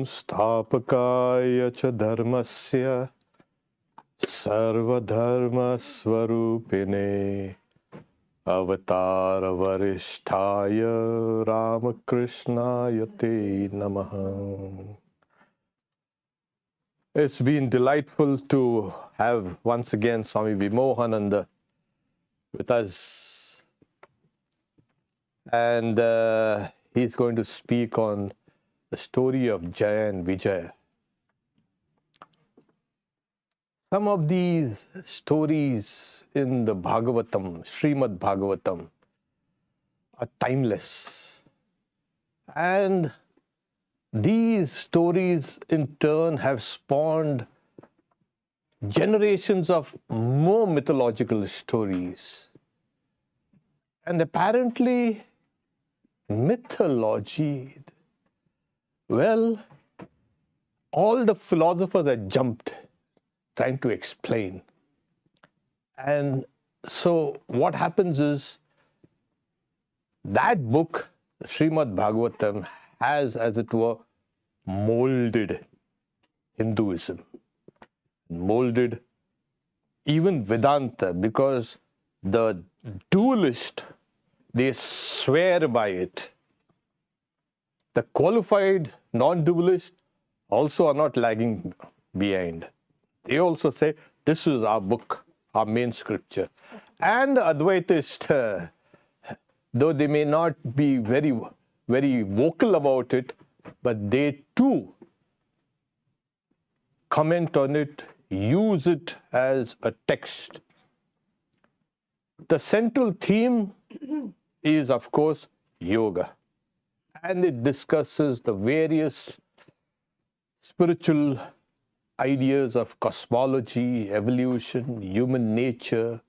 Samstapakaya cha dharmasya sarvadharma swarupine avatara varishtaya Ramakrishnaya te namaha. It's been delightful to have once again Swami Vimohananda with us, and he's going to speak on the story of Jaya and Vijay. Some of these stories in the Bhagavatam, Srimad Bhagavatam, are timeless, and these stories in turn have spawned generations of more mythological stories. And apparently, mythology, well, all the philosophers had jumped trying to explain. And so what happens is that book, Srimad Bhagavatam, has, as it were, molded Hinduism, molded even Vedanta, because the dualist, they swear by it. The qualified non-dualists also are not lagging behind. They also say, this is our book, our main scripture. And the Advaitists, though they may not be very vocal about it, but they too comment on it, use it as a text. The central theme is, of course, yoga. And it discusses the various spiritual ideas of cosmology, evolution, human nature,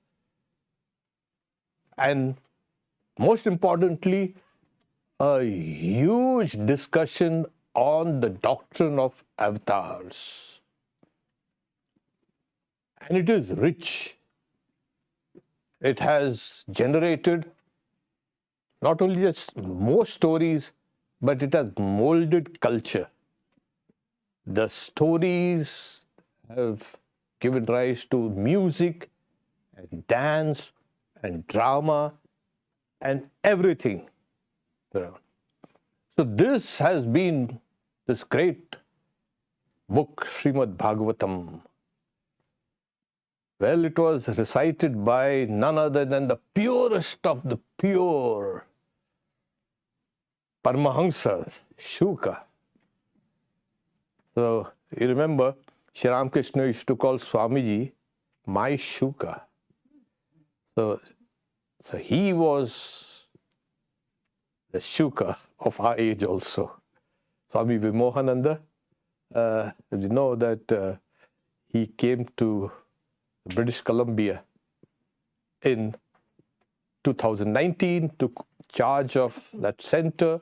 and most importantly, a huge discussion on the doctrine of avatars. And it is rich. It has generated not only just more stories, but it has molded culture. The stories have given rise to music and dance and drama and everything. So this has been this great book, Srimad Bhagavatam. Well, it was recited by none other than the purest of the pure, Paramahamsas, Shuka. So, you remember, Shri Ramakrishna used to call Swamiji my Shuka. So he was the Shuka of our age also. Swami Vimohananda, you know that he came to British Columbia in 2019, took charge of that center,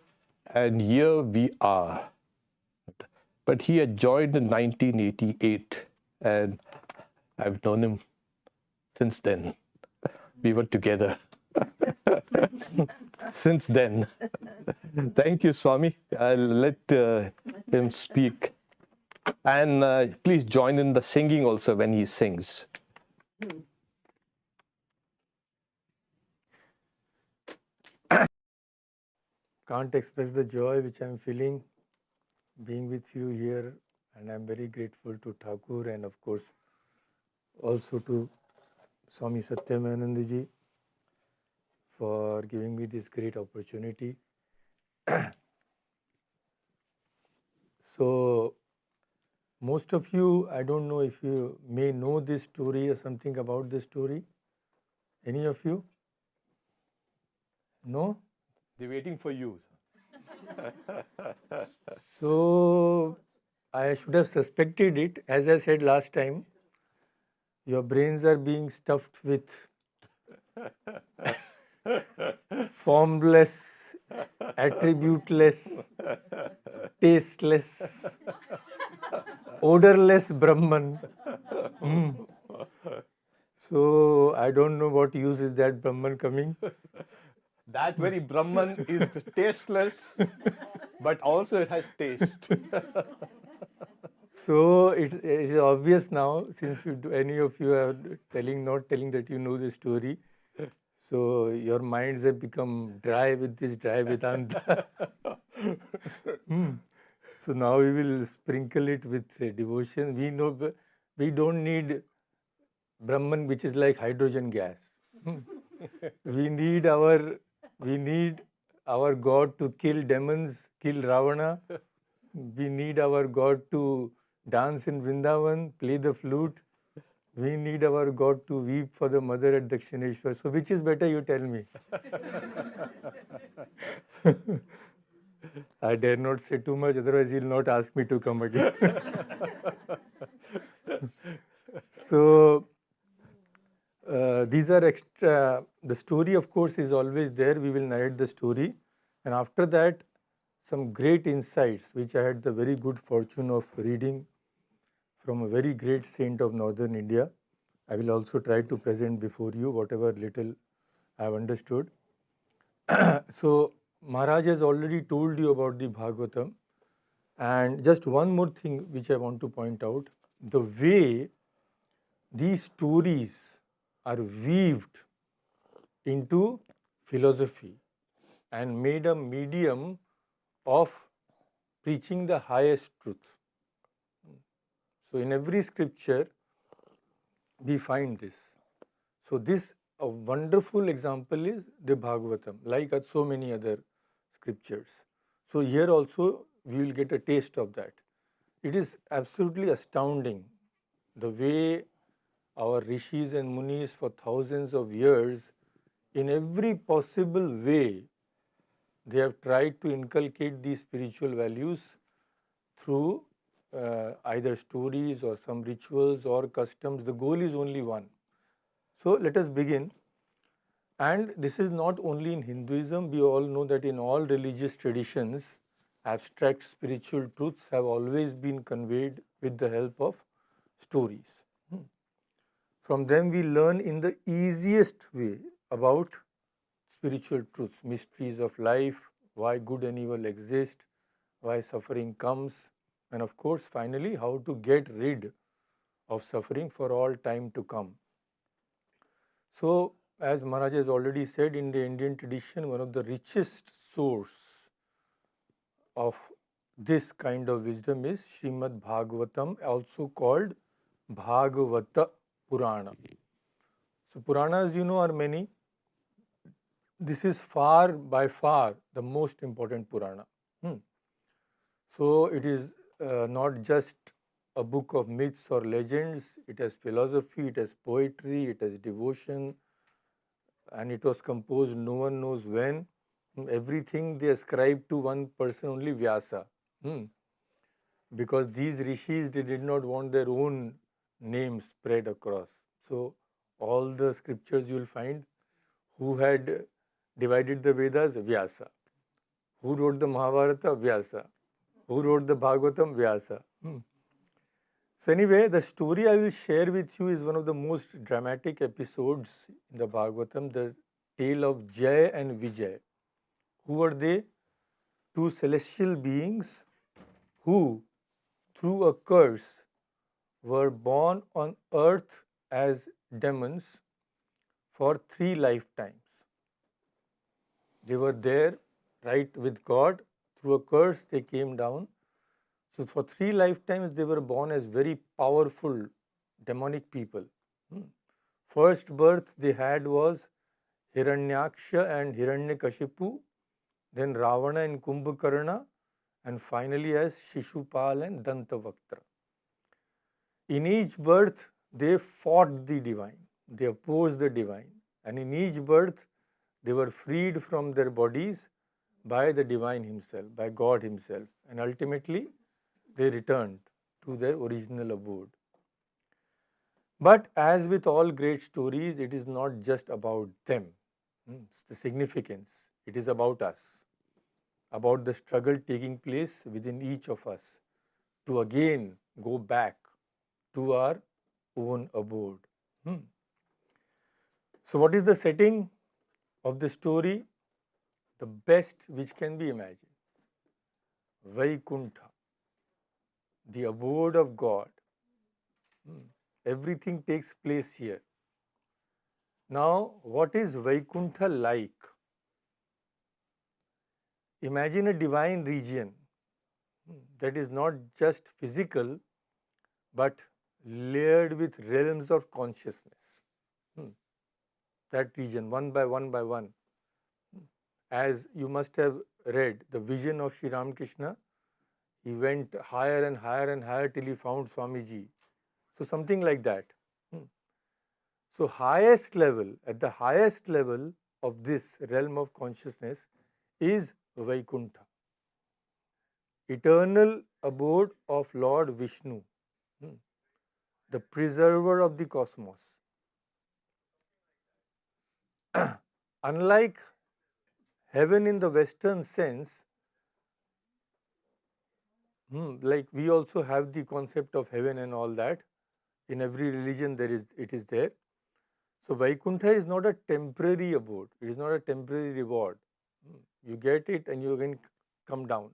and here we are. But he had joined in 1988, and I've known him since then. We were together since then. Thank you, Swami. I'll let him speak. And please join in the singing also when he sings. Can't express the joy which I'm feeling being with you here, and I'm very grateful to Thakur and of course also to Swami Satyamananda ji for giving me this great opportunity. So most of you, I don't know if you may know this story or something about this story. Any of you? No? They're waiting for you. So I should have suspected it. As I said last time, your brains are being stuffed with formless, attributeless, tasteless, odorless Brahman. So I don't know what use is that Brahman coming. That very Brahman is tasteless, but also it has taste. So it is obvious now, since any of you are not telling that you know the story. So your minds have become dry with this dry Vedanta. So now we will sprinkle it with devotion. We know we don't need Brahman, which is like hydrogen gas. we need our we need our God to kill demons, kill Ravana. We need our God to dance in Vrindavan, play the flute. We need our God to weep for the mother at Dakshineshwar. So which is better, you tell me? I dare not say too much, otherwise he'll not ask me to come again. So these are extra. The story, of course, is always there. We will narrate the story. And after that, some great insights, which I had the very good fortune of reading from a very great saint of northern India. I will also try to present before you whatever little I have understood. So Maharaj has already told you about the Bhagavatam. And just one more thing which I want to point out, the way these stories are weaved into philosophy and made a medium of preaching the highest truth. So in every scripture, we find this. So this a wonderful example is the Bhagavatam, like so many other scriptures. So here also we will get a taste of that. It is absolutely astounding the way our rishis and munis for thousands of years, in every possible way, they have tried to inculcate these spiritual values through either stories or some rituals or customs. The goal is only one. So let us begin. And this is not only in Hinduism, we all know that in all religious traditions, abstract spiritual truths have always been conveyed with the help of stories. From them we learn in the easiest way about spiritual truths, mysteries of life, why good and evil exist, why suffering comes, and of course, finally, how to get rid of suffering for all time to come. So, as Maharaj has already said, in the Indian tradition, one of the richest source of this kind of wisdom is Srimad Bhagavatam, also called Bhagavata Purana. So, Puranas, you know, are many. This is by far the most important Purana. So, it is not just a book of myths or legends, it has philosophy, it has poetry, it has devotion, and it was composed no one knows when. Everything they ascribe to one person only, Vyasa. Because these rishis, they did not want their own name spread across. So all the scriptures you will find, who had divided the Vedas? Vyasa. Who wrote the Mahabharata? Vyasa. Who wrote the Bhagavatam? Vyasa. So anyway, the story I will share with you is one of the most dramatic episodes in the Bhagavatam, the tale of Jay and Vijay. Who were they? Two celestial beings who, through a curse, were born on earth as demons for 3 lifetimes. They were there, right, with God. Through a curse, they came down. So for 3 lifetimes, they were born as very powerful demonic people. First birth they had was Hiranyaksha and Hiranyakashipu, then Ravana and Kumbhakarna, and finally as Shishupal and Dantavaktra. In each birth, they fought the divine, they opposed the divine, and in each birth, they were freed from their bodies by the divine himself, by God himself, and ultimately they returned to their original abode. But as with all great stories, it is not just about them. It's the significance. It is about us, about the struggle taking place within each of us to again go back to our own abode. So what is the setting of the story? The best which can be imagined. Vaikuntha. the abode of God. Everything takes place here. Now, what is Vaikuntha like? Imagine a divine region that is not just physical but layered with realms of consciousness. That region, one by one by one. As you must have read, the vision of Sri Ramakrishna, he went higher and higher and higher till he found Swamiji. So something like that. So highest level, at the highest level of this realm of consciousness is Vaikuntha, eternal abode of Lord Vishnu, the preserver of the cosmos. Unlike heaven in the Western sense, like we also have the concept of heaven and all that. In every religion it is there. So Vaikuntha is not a temporary abode. It is not a temporary reward. You get it and you again come down.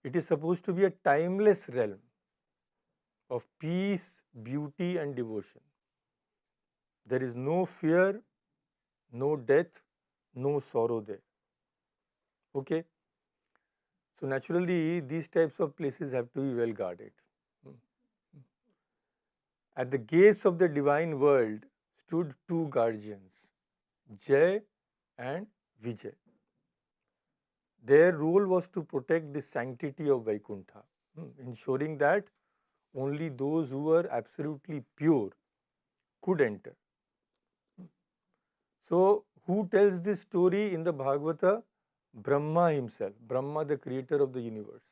It is supposed to be a timeless realm of peace, beauty and devotion. There is no fear, no death, no sorrow there. Okay? So naturally, these types of places have to be well guarded. At the gates of the divine world stood two guardians, Jay and Vijay. Their role was to protect the sanctity of Vaikuntha, ensuring that only those who were absolutely pure could enter. So, who tells this story in the Bhagavata? Brahma himself, Brahma, the creator of the universe.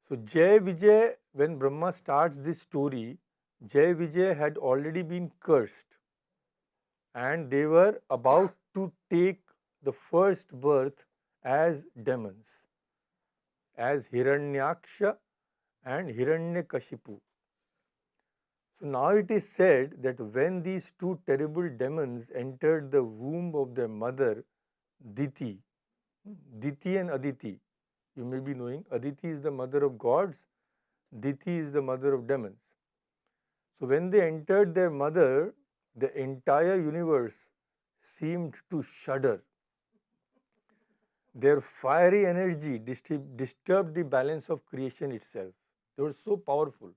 So, Jay-Vijay, when Brahma starts this story, Jay-Vijay had already been cursed and they were about to take the first birth as demons, as Hiranyaksha and Hiranyakashipu. So now it is said that when these two terrible demons entered the womb of their mother, Diti, Diti and Aditi, you may be knowing, Aditi is the mother of gods, Diti is the mother of demons. So when they entered their mother, the entire universe seemed to shudder. Their fiery energy disturbed the balance of creation itself. They were so powerful.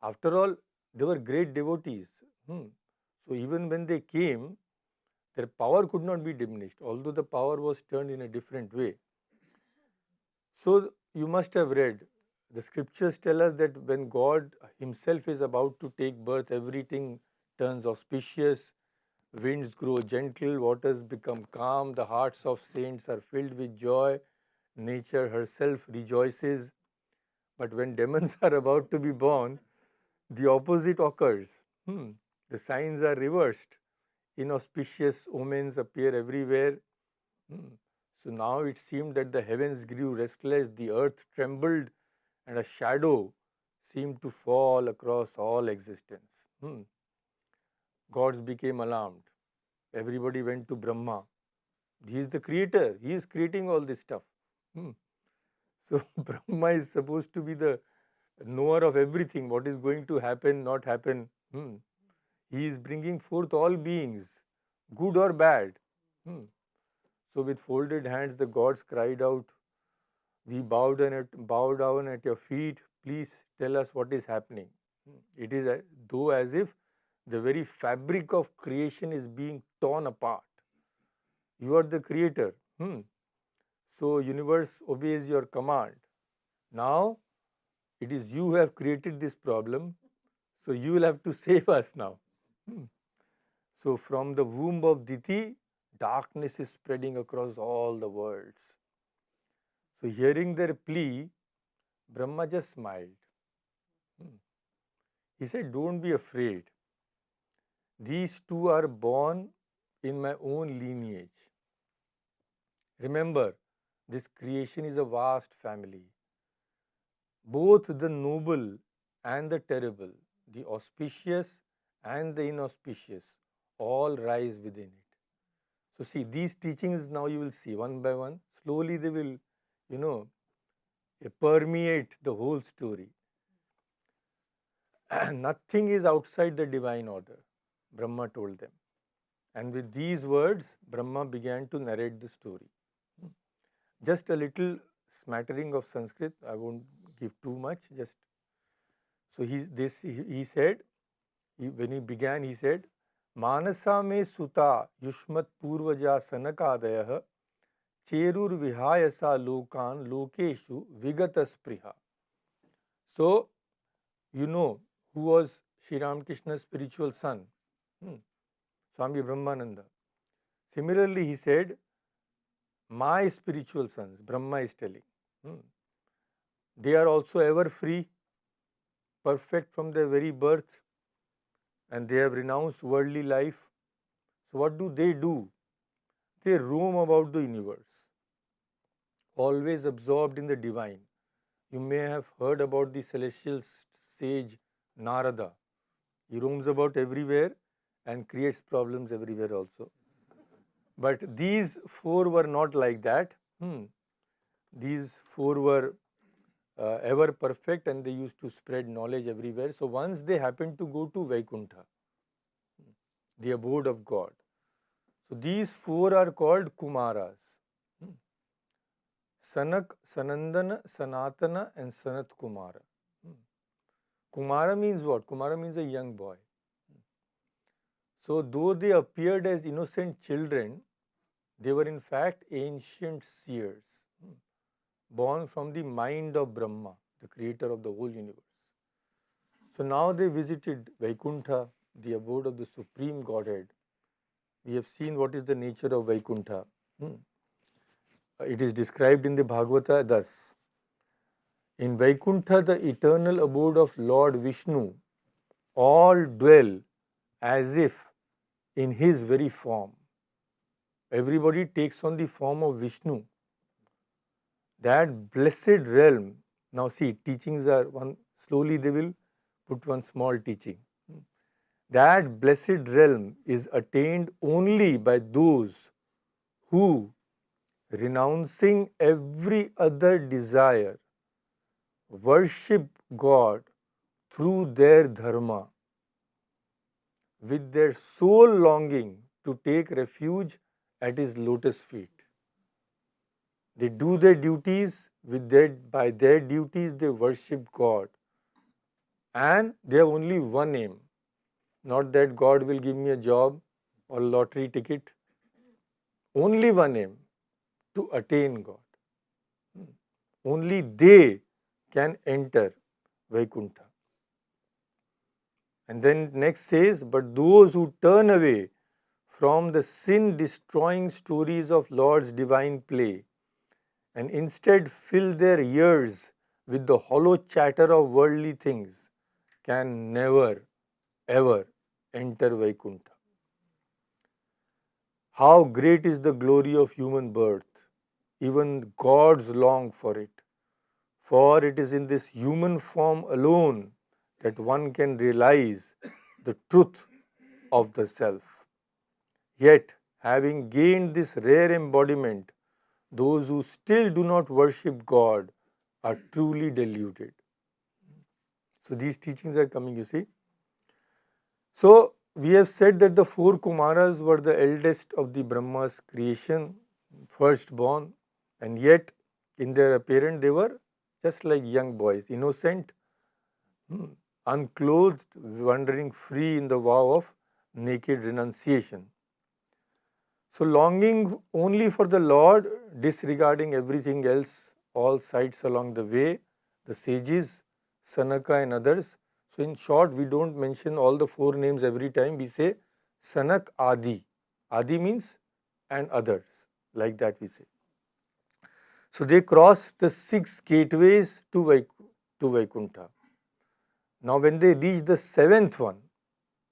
After all, they were great devotees. So even when they came, their power could not be diminished, although the power was turned in a different way. So you must have read, the scriptures tell us that when God himself is about to take birth, everything turns auspicious, winds grow gentle, waters become calm, the hearts of saints are filled with joy, nature herself rejoices. But when demons are about to be born, the opposite occurs. The signs are reversed. Inauspicious omens appear everywhere. So now it seemed that the heavens grew restless, the earth trembled, and a shadow seemed to fall across all existence. Gods became alarmed. Everybody went to Brahma. He is the creator. He is creating all this stuff. So Brahma is supposed to be the knower of everything, what is going to happen, not happen. He is bringing forth all beings, good or bad. So with folded hands, the gods cried out, "We bow down at your feet. Please tell us what is happening." It is though as if the very fabric of creation is being torn apart. You are the creator. So universe obeys your command. Now it is you who have created this problem. So you will have to save us now. So from the womb of Diti, darkness is spreading across all the worlds. So hearing their plea, Brahma just smiled. He said, "Don't be afraid. These two are born in my own lineage. Remember, this creation is a vast family. Both the noble and the terrible, the auspicious and the inauspicious, all rise within it." So see, these teachings now you will see one by one. Slowly they will, They permeate the whole story. Nothing is outside the divine order, Brahma told them. And with these words, Brahma began to narrate the story. Just a little smattering of Sanskrit, I won't give too much, just so he said, when he began, he said, Manasa me suta yushmat purvaja sanakadayah cherur vihayasa lokan lokeshu vigataspriha. So, you know who was Sri Ramakrishna's spiritual son? Swami Brahmananda. Similarly, he said, my spiritual sons, Brahma is telling, they are also ever free, perfect from their very birth, and they have renounced worldly life. So what do? They roam about the universe, always absorbed in the divine. You may have heard about the celestial sage Narada. He roams about everywhere and creates problems everywhere also. But these four were not like that. These four were ever perfect, and they used to spread knowledge everywhere. So once they happened to go to Vaikuntha, the abode of God. So these four are called Kumaras. Sanak, Sanandana, Sanatana and Sanat Kumara. Kumara means what? Kumara means a young boy. So though they appeared as innocent children, they were in fact ancient seers, born from the mind of Brahma, the creator of the whole universe. So now they visited Vaikuntha, the abode of the Supreme Godhead. We have seen what is the nature of Vaikuntha. It is described in the Bhagavata thus. In Vaikuntha, the eternal abode of Lord Vishnu, all dwell as if in his very form. Everybody takes on the form of Vishnu. That blessed realm, now see, teachings are one, slowly they will put one small teaching. That blessed realm is attained only by those who, renouncing every other desire, worship God through their dharma, with their sole longing to take refuge at his lotus feet. They do their duties, by their duties they worship God. And they have only one aim, not that God will give me a job or lottery ticket. Only one aim, to attain God. Only they can enter Vaikuntha. And then next says, but those who turn away from the sin-destroying stories of Lord's divine play and instead fill their ears with the hollow chatter of worldly things can never, ever enter Vaikuntha. How great is the glory of human birth! Even gods long for it. For it is in this human form alone that one can realize the truth of the self. Yet, having gained this rare embodiment, those who still do not worship God are truly deluded. So these teachings are coming, you see. So we have said that the four Kumaras were the eldest of the Brahma's creation, firstborn, and yet in their appearance they were just like young boys, innocent, unclothed, wandering free in the vow of naked renunciation. So longing only for the Lord, disregarding everything else, all sights along the way, the sages, Sanaka and others. So in short, we don't mention all the four names every time. We say Sanak Adi. Adi means and others, like that we say. So they crossed the 6 gateways to Vaikuntha. Now when they reached the 7th one,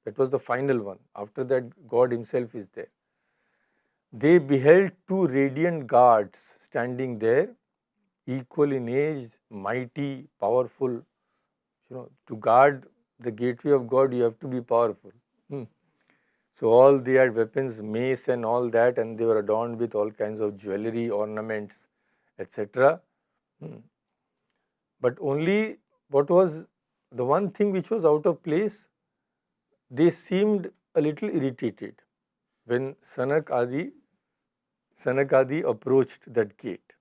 that was the final one, after that God himself is there, they beheld 2 radiant guards standing there, equal in age, mighty, powerful. To guard the gateway of God, you have to be powerful. So all they had weapons, mace and all that, and they were adorned with all kinds of jewelry, ornaments, etc. But only what was the one thing which was out of place, they seemed a little irritated when Sanakadi approached that gate.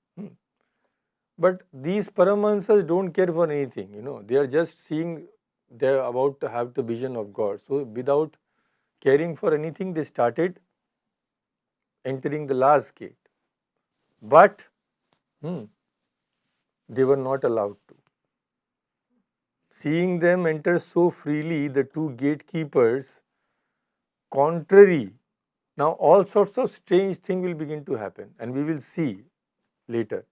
But these Paramahansas don't care for anything, they are just seeing they're about to have the vision of God. So without caring for anything, they started entering the last gate. But they were not allowed to. Seeing them enter so freely, the two gatekeepers, contrary, now all sorts of strange things will begin to happen, and we will see later.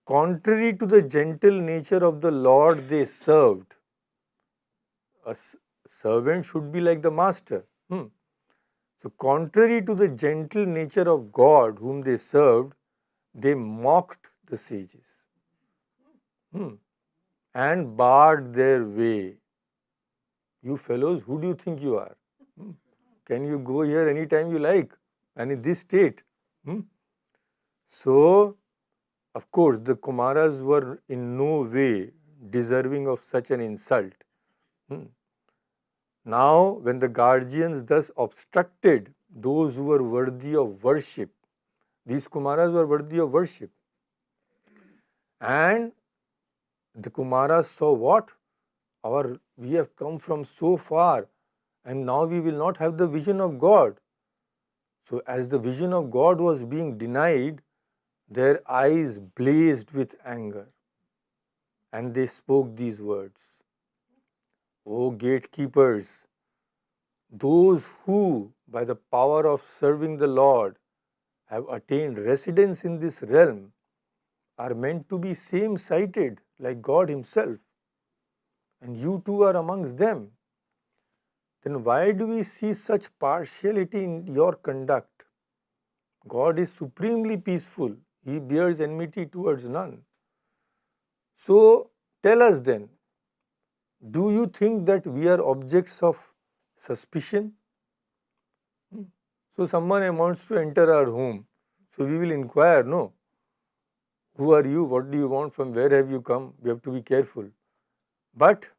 Contrary to the gentle nature of the Lord they served, a servant should be like the master. So, contrary to the gentle nature of God whom they served, they mocked the sages and barred their way. You fellows, who do you think you are? Can you go here anytime you like and in this state? So, of course, the Kumaras were in no way deserving of such an insult. Now, when the guardians thus obstructed those who were worthy of worship, these Kumaras were worthy of worship. And the Kumaras saw what? We have come from so far and now we will not have the vision of God. So, as the vision of God was being denied, their eyes blazed with anger and they spoke these words. O gatekeepers, those who, by the power of serving the Lord, have attained residence in this realm are meant to be same-sighted like God Himself, and you too are amongst them. Then why do we see such partiality in your conduct? God is supremely peaceful. He bears enmity towards none. So tell us then, do you think that we are objects of suspicion? So someone wants to enter our home. So we will inquire, no? Who are you? What do you want? From where have you come? We have to be careful. But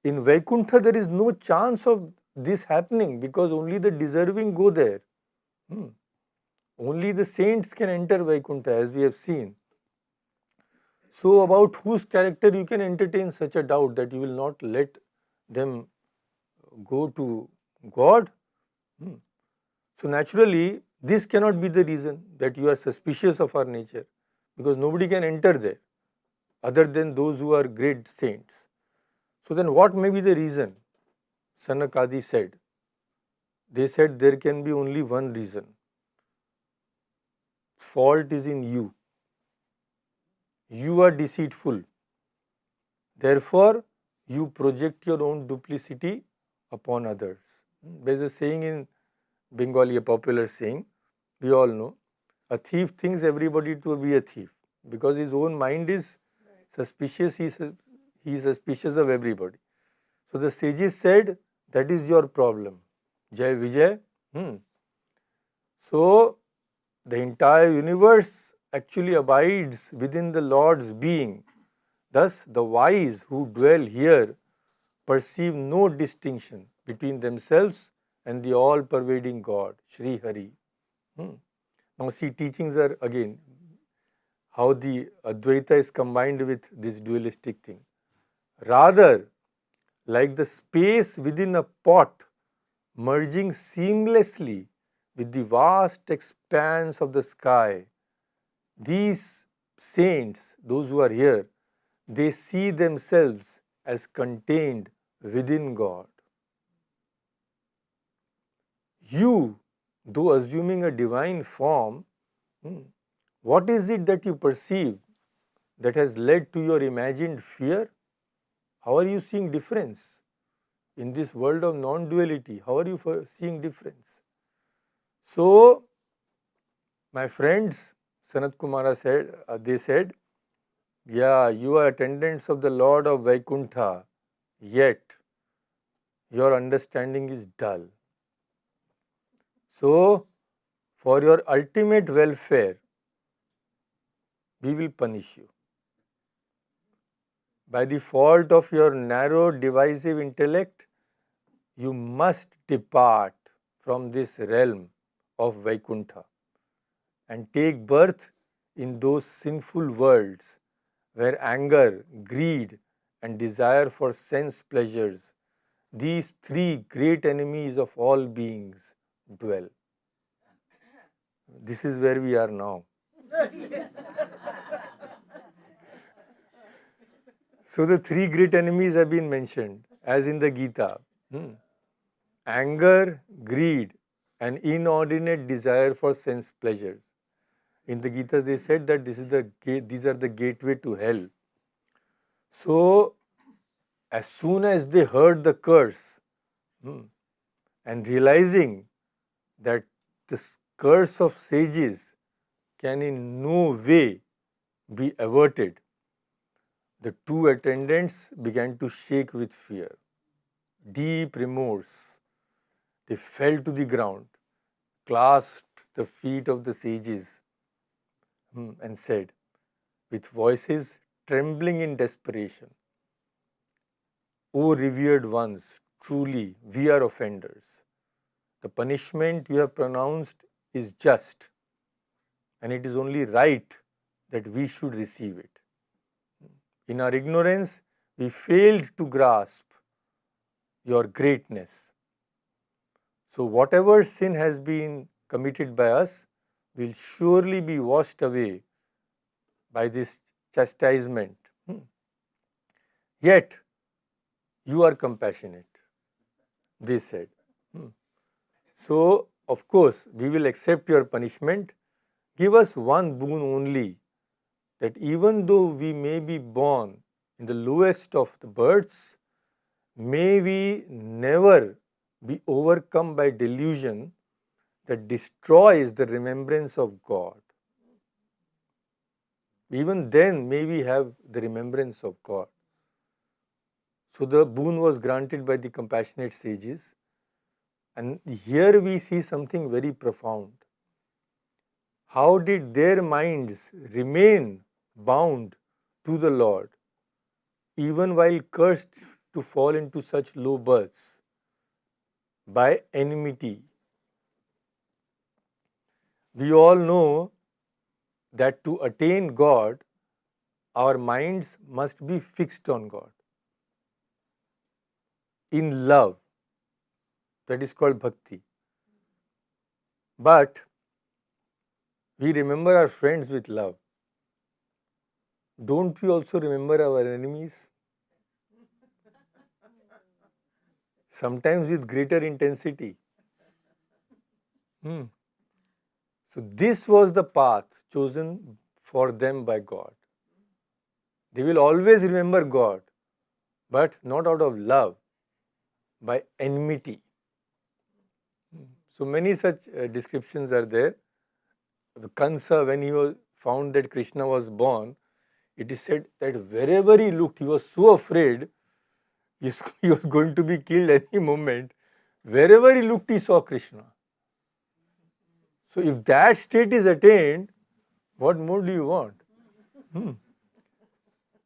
in Vaikuntha, there is no chance of this happening because only the deserving go there. Only the saints can enter Vaikuntha, as we have seen. So, about whose character you can entertain such a doubt that you will not let them go to God? So, naturally, this cannot be the reason that you are suspicious of our nature, because nobody can enter there other than those who are great saints. So, then what may be the reason? Sanakadi said. They said there can be only one reason. Fault is in you. You are deceitful. Therefore, you project your own duplicity upon others. There's a saying in Bengali, a popular saying, we all know, a thief thinks everybody to be a thief because his own mind is suspicious, he is suspicious of everybody. So the sages said, that is your problem. Jay-Vijay. So the entire universe actually abides within the Lord's being. Thus, the wise who dwell here perceive no distinction between themselves and the all-pervading God, Sri Hari. Now see, teachings are again how the Advaita is combined with this dualistic thing. Rather, like the space within a pot merging seamlessly with the vast expanse of the sky, these saints, those who are here, they see themselves as contained within God. You, though assuming a divine form, what is it that you perceive that has led to your imagined fear? How are you seeing difference? In this world of non-duality, how are you seeing difference? So, my friends, Sanat Kumara said, they said, yeah, you are attendants of the Lord of Vaikuntha, yet your understanding is dull. So, for your ultimate welfare, we will punish you. by the fault of your narrow divisive intellect, you must depart from this realm of Vaikuntha and take birth in those sinful worlds where anger, greed, and desire for sense pleasures, these three great enemies of all beings, dwell. This is where we are now. So the three great enemies have been mentioned, as in the Gita. Anger, greed, and inordinate desire for sense pleasures. In the Gita, they said that these are the gateway to hell. So, as soon as they heard the curse, and realizing that this curse of sages can in no way be averted, the two attendants began to shake with fear, deep remorse. They fell to the ground, clasped the feet of the sages, and said, with voices trembling in desperation, O revered ones, truly we are offenders. The punishment you have pronounced is just, and it is only right that we should receive it. In our ignorance, we failed to grasp your greatness. So, whatever sin has been committed by us will surely be washed away by this chastisement. Yet, you are compassionate, they said. So, of course, we will accept your punishment. Give us one boon only, that even though we may be born in the lowest of the births, may we never be overcome by delusion that destroys the remembrance of God. Even then, may we have the remembrance of God. So the boon was granted by the compassionate sages. And here we see something very profound. How did their minds remain bound to the Lord, even while cursed to fall into such low births? By enmity. We all know that to attain God, our minds must be fixed on God in love. That is called bhakti. But we remember our friends with love. Don't we also remember our enemies? Sometimes with greater intensity. So this was the path chosen for them by God. They will always remember God, but not out of love, by enmity. So many such descriptions are there. The Kansa, when he was found that Krishna was born, it is said that wherever he looked, he was so afraid he was going to be killed any moment. Wherever he looked, he saw Krishna. So if that state is attained, what more do you want?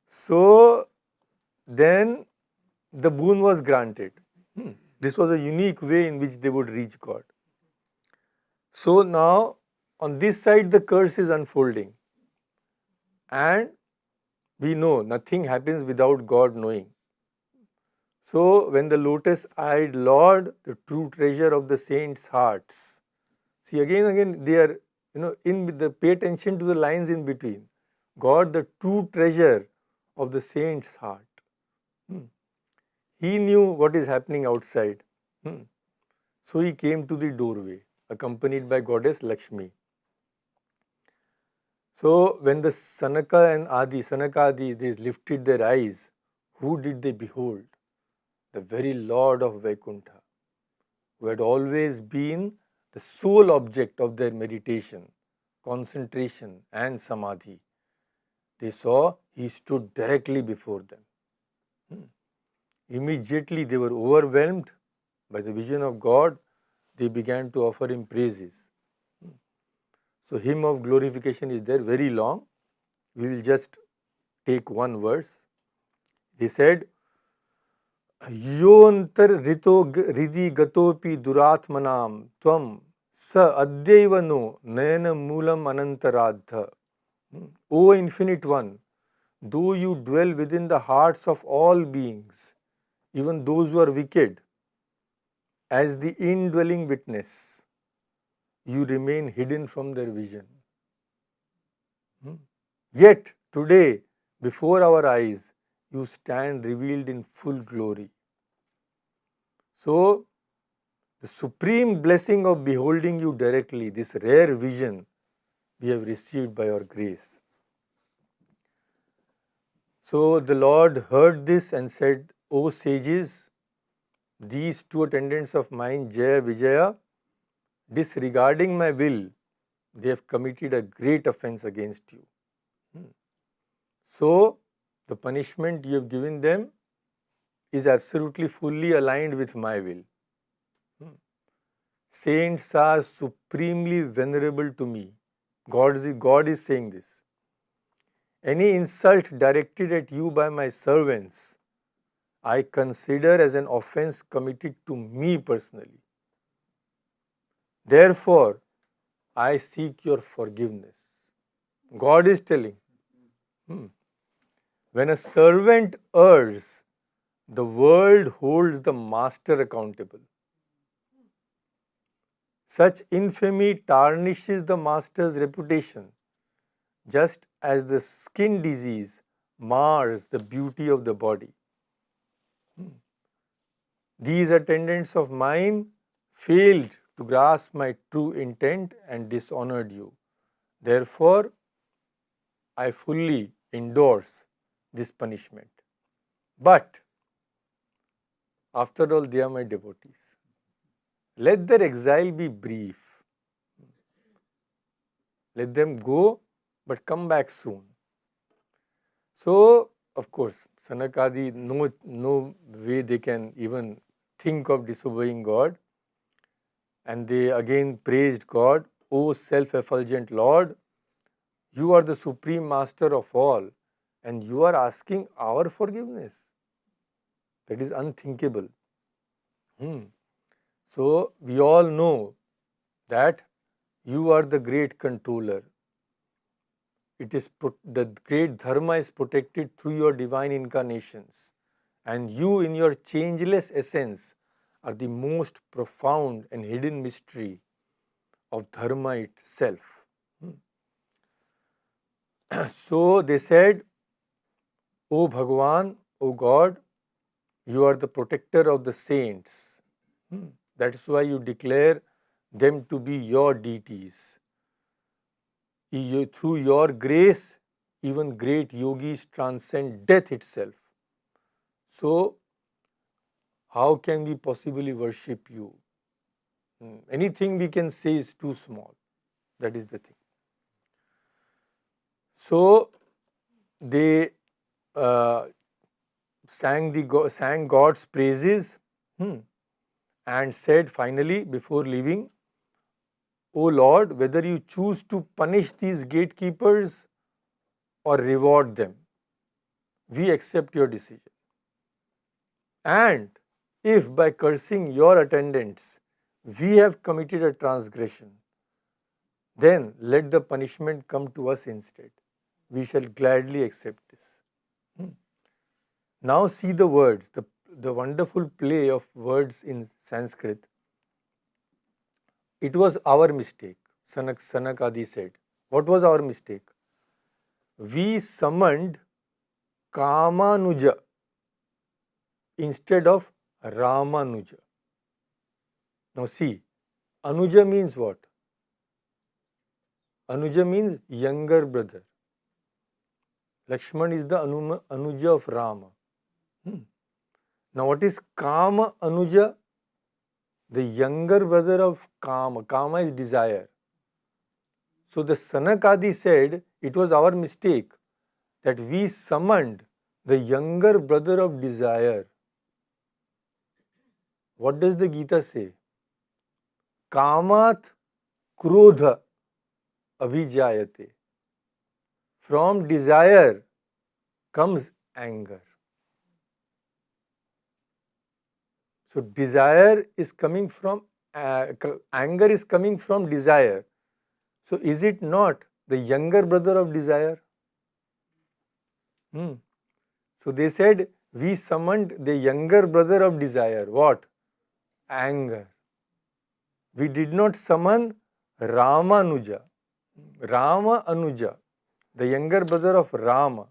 So then the boon was granted. This was a unique way in which they would reach God. So now on this side the curse is unfolding, and we know nothing happens without God knowing. So when the lotus-eyed Lord, the true treasure of the saints' hearts, see again they are, pay attention to the lines in between. God, the true treasure of the saints' heart. He knew what is happening outside. So he came to the doorway, accompanied by goddess Lakshmi. So when the Sanaka-adi, they lifted their eyes, who did they behold? The very Lord of Vaikuntha, who had always been the sole object of their meditation, concentration and samadhi. They saw he stood directly before them. Immediately they were overwhelmed by the vision of God. They began to offer him praises. So hymn of glorification is there, very long. We will just take one verse. They said, Yontar rito ridi gatopi duratmanam tvam sa adyevano nayana moolam anantaradha. O Infinite One, though you dwell within the hearts of all beings, even those who are wicked, as the indwelling witness, you remain hidden from their vision. Yet today, before our eyes, you stand revealed in full glory. So, the supreme blessing of beholding you directly, this rare vision, we have received by your grace. So the Lord heard this and said, O sages, these two attendants of mine, Jay-Vijay, disregarding my will, they have committed a great offense against you. So the punishment you have given them is absolutely fully aligned with my will. Saints are supremely venerable to me. God is saying this. Any insult directed at you by my servants, I consider as an offense committed to me personally. Therefore, I seek your forgiveness. God is telling, when a servant errs, the world holds the master accountable. Such infamy tarnishes the master's reputation, just as the skin disease mars the beauty of the body. These attendants of mine failed to grasp my true intent and dishonored you. Therefore, I fully endorse this punishment. But, after all, they are my devotees. Let their exile be brief. Let them go, but come back soon. So, of course, Sanakadi, no way they can even think of disobeying God. And they again praised God, O self-effulgent Lord, you are the supreme master of all, and you are asking our forgiveness. That is unthinkable. So, we all know that you are the great controller. The great dharma is protected through your divine incarnations, and you in your changeless essence are the most profound and hidden mystery of dharma itself. So they said, O Bhagavan, O God, you are the protector of the saints. That is why you declare them to be your deities. Through your grace, even great yogis transcend death itself. So, how can we possibly worship you? Anything we can say is too small. That is the thing. So, they sang God's praises and said finally before leaving, O Lord, whether you choose to punish these gatekeepers or reward them, we accept your decision. And if by cursing your attendants we have committed a transgression, then let the punishment come to us instead. We shall gladly accept this. Now see the words, the wonderful play of words in Sanskrit. It was our mistake, Sanakadi said. What was our mistake? We summoned Kamanuja instead of Ramanuja. Now see, Anuja means what? Anuja means younger brother. Lakshman is the Anuja of Rama. Now what is Kama Anuja? The younger brother of Kama. Kama is desire. So the Sanakadi said it was our mistake that we summoned the younger brother of desire. What does the Gita say? Kamat krodha abhijayate. From desire comes anger. So desire is coming from, anger is coming from desire. So is it not the younger brother of desire? So they said, we summoned the younger brother of desire. What? Anger. We did not summon Ramanuja. Rama Anuja, the younger brother of Rama.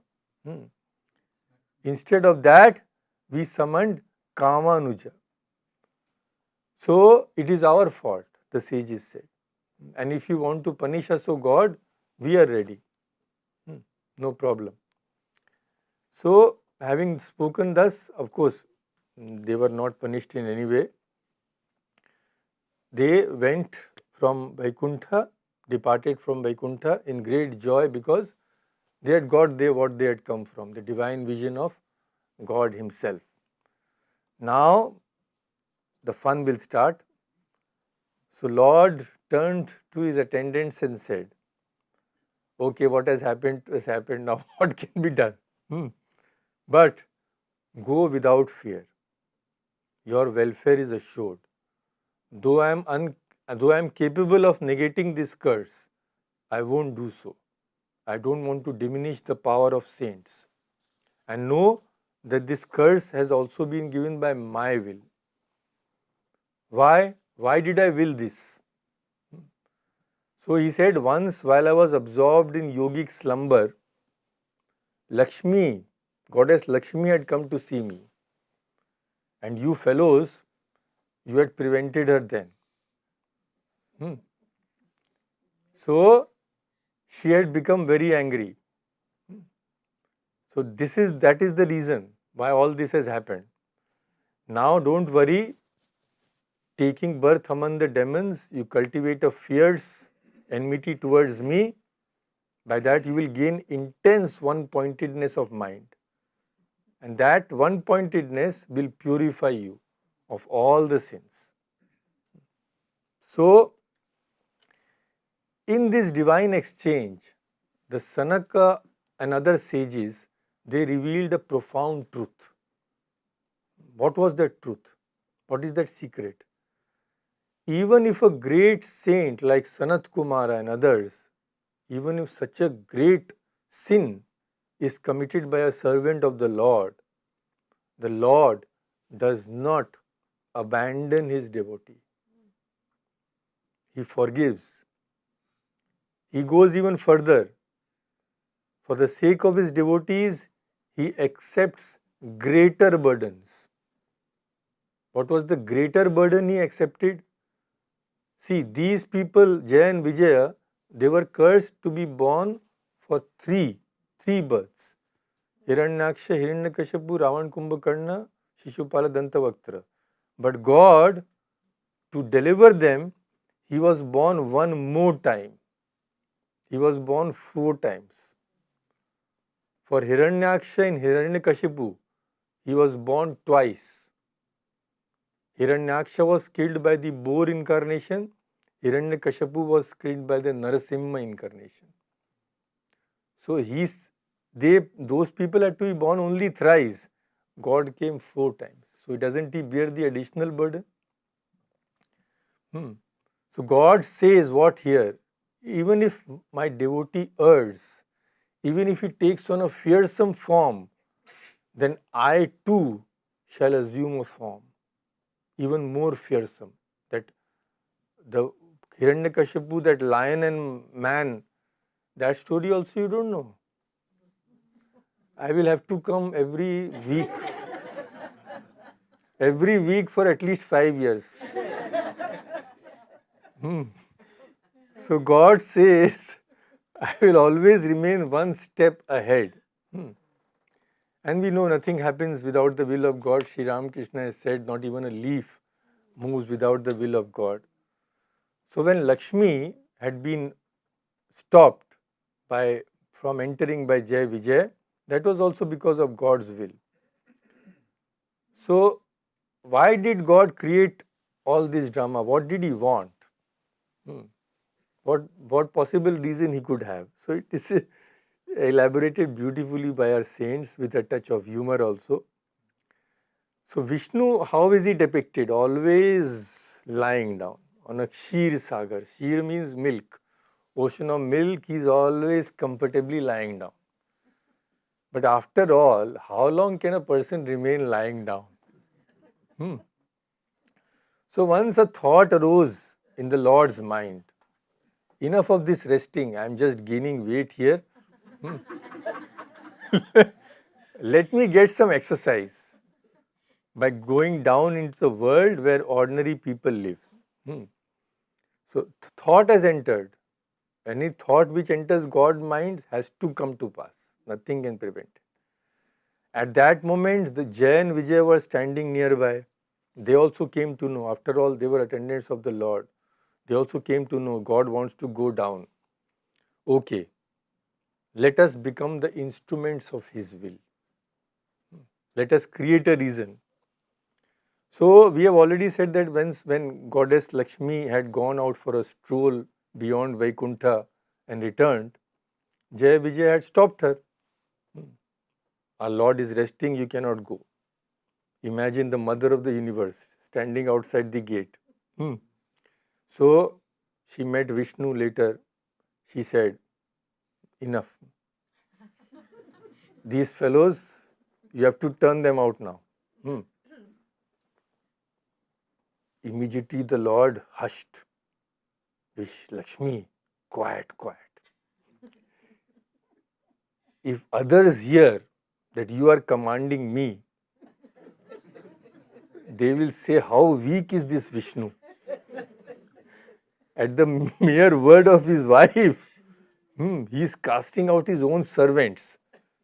Instead of that, we summoned Kamanuja. So it is our fault, the sages said. And if you want to punish us, O God, we are ready. No problem. So, having spoken thus, of course, they were not punished in any way. They went from Vaikuntha, departed from Vaikuntha in great joy because they had got there what they had come from, the divine vision of God Himself. Now, the fun will start. So, Lord turned to His attendants and said, okay, what has happened, now what can be done? But go without fear. Your welfare is assured. Though I am capable of negating this curse, I won't do so. I don't want to diminish the power of saints. And know that this curse has also been given by my will. Why? Why did I will this? So he said, once while I was absorbed in yogic slumber, Lakshmi, goddess Lakshmi had come to see me. And you fellows, you had prevented her then. So she had become very angry. So that is the reason why all this has happened. Now don't worry, taking birth among the demons, you cultivate a fierce enmity towards me. By that you will gain intense one-pointedness of mind. And that one-pointedness will purify you of all the sins. So, in this divine exchange, the Sanaka and other sages, they revealed a profound truth. What was that truth? What is that secret? Even if a great saint like Sanat Kumara and others, even if such a great sin is committed by a servant of the Lord does not abandon his devotee. He forgives. He goes even further. For the sake of his devotees, he accepts greater burdens. What was the greater burden he accepted? See, these people, Jay and Vijaya, they were cursed to be born for three births. Hiranyaksha, Hiranyakashipu, Ravan Kumbhakarna, Shishupala Dantavaktra. But God, to deliver them, He was born one more time. He was born 4 times. For Hiranyaksha and Hiranyakashipu, he was born twice. Hiranyaksha was killed by the boar incarnation. Hiranyakashipu was killed by the Narasimha incarnation. So those people had to be born only thrice. God came 4 times. So doesn't He bear the additional burden? So God says what here? Even if my devotee errs, even if he takes on a fearsome form, then I too shall assume a form even more fearsome. That the Hiranyakashipu, that lion and man, that story also you don't know. I will have to come every week for at least 5 years. So God says, I will always remain one step ahead. And we know nothing happens without the will of God. Sri Ramakrishna has said, not even a leaf moves without the will of God. So when Lakshmi had been stopped from entering by Jay-Vijay, that was also because of God's will. So why did God create all this drama? What did He want? What possible reason He could have? So it is elaborated beautifully by our saints with a touch of humor also. So Vishnu, how is he depicted? Always lying down on a Kshir Sagar. Kshir means milk. Ocean of milk, he is always comfortably lying down. But after all, how long can a person remain lying down? So once a thought arose in the Lord's mind, enough of this resting, I am just gaining weight here. Let me get some exercise by going down into the world where ordinary people live. So thought has entered. Any thought which enters God's mind has to come to pass. Nothing can prevent it. At that moment, the Jay and Vijay were standing nearby. They also came to know. After all, they were attendants of the Lord. They also came to know God wants to go down. Okay, let us become the instruments of His will. Let us create a reason. So we have already said that when Goddess Lakshmi had gone out for a stroll beyond Vaikuntha and returned, Jay-Vijay had stopped her. Our Lord is resting, you cannot go. Imagine the mother of the universe standing outside the gate. So she met Vishnu later. She said, enough. These fellows, you have to turn them out now. Immediately the Lord hushed. Lakshmi, quiet, quiet. If others hear that you are commanding me, they will say, how weak is this Vishnu? At the mere word of his wife, he is casting out his own servants.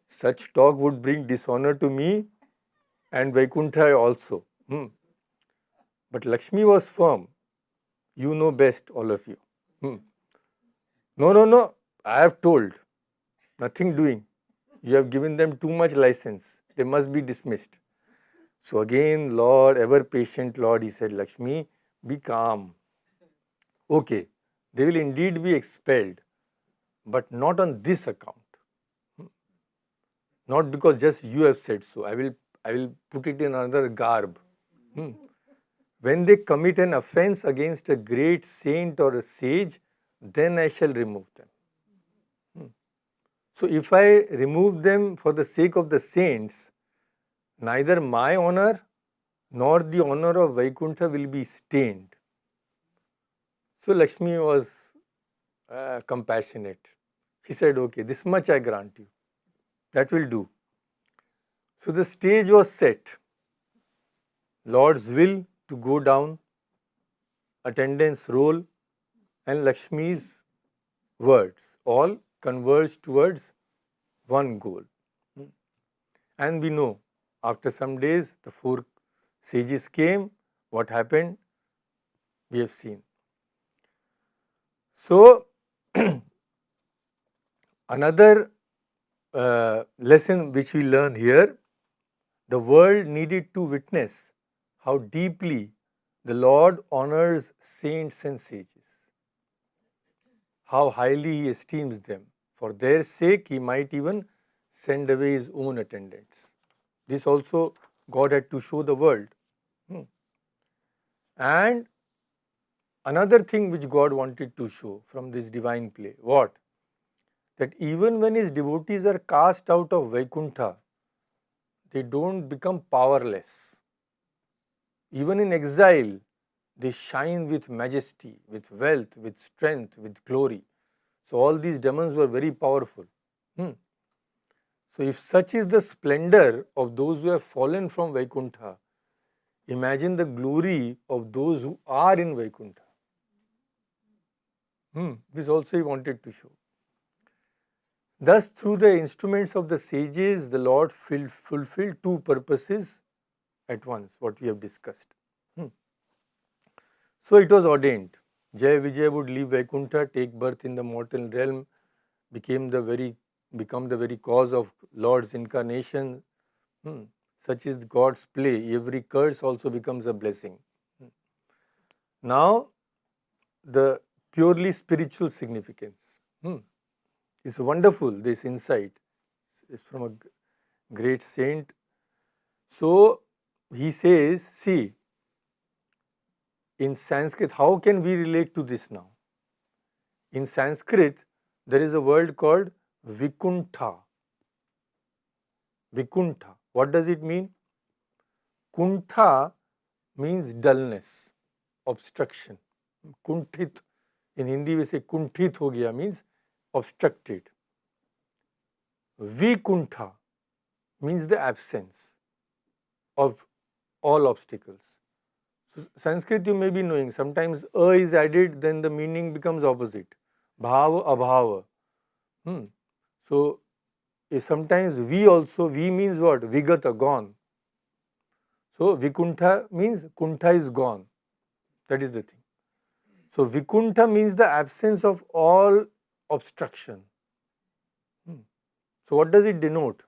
Such talk would bring dishonor to me and Vaikuntha also. But Lakshmi was firm. You know best, all of you. No, I have told. Nothing doing. You have given them too much license. They must be dismissed. So again, Lord, ever patient Lord, he said, Lakshmi, be calm. Okay, they will indeed be expelled, but not on this account. Not because just you have said so. I will put it in another garb. When they commit an offense against a great saint or a sage, then I shall remove them. So if I remove them for the sake of the saints, neither my honor nor the honor of Vaikuntha will be stained. So Lakshmi was compassionate. She said, okay, this much I grant you. That will do. So the stage was set. Lord's will to go down, attendance role, and Lakshmi's words all converge towards one goal. And we know, after some days, the four sages came. What happened? We have seen. So, another lesson which we learn here, the world needed to witness how deeply the Lord honors saints and sages, how highly He esteems them. For their sake, He might even send away His own attendants. This also God had to show the world. And another thing which God wanted to show from this divine play, what? That even when His devotees are cast out of Vaikuntha, they don't become powerless. Even in exile, they shine with majesty, with wealth, with strength, with glory. So all these demons were very powerful. So if such is the splendor of those who have fallen from Vaikuntha, imagine the glory of those who are in Vaikuntha. This also He wanted to show. Thus, through the instruments of the sages, the Lord fulfilled two purposes at once, what we have discussed. So it was ordained. Jay-Vijay would leave Vaikuntha, take birth in the mortal realm, become the very cause of Lord's incarnation. Such is God's play. Every curse also becomes a blessing. Now, the purely spiritual significance. It's wonderful, this insight. It's from a great saint. So, he says, see, in Sanskrit, how can we relate to this now? In Sanskrit, there is a word called Vikuntha. Vikuntha. What does it mean? Kuntha means dullness, obstruction. Kunthit. In Hindi we say kunthit ho gaya means obstructed. Vikuntha means the absence of all obstacles. So Sanskrit you may be knowing, sometimes a is added, then the meaning becomes opposite. Bhava, abhava. So sometimes V means what? Vigata, gone. So Vikuntha means Kuntha is gone. That is the thing. So Vikuntha means the absence of all obstruction. So what does it denote?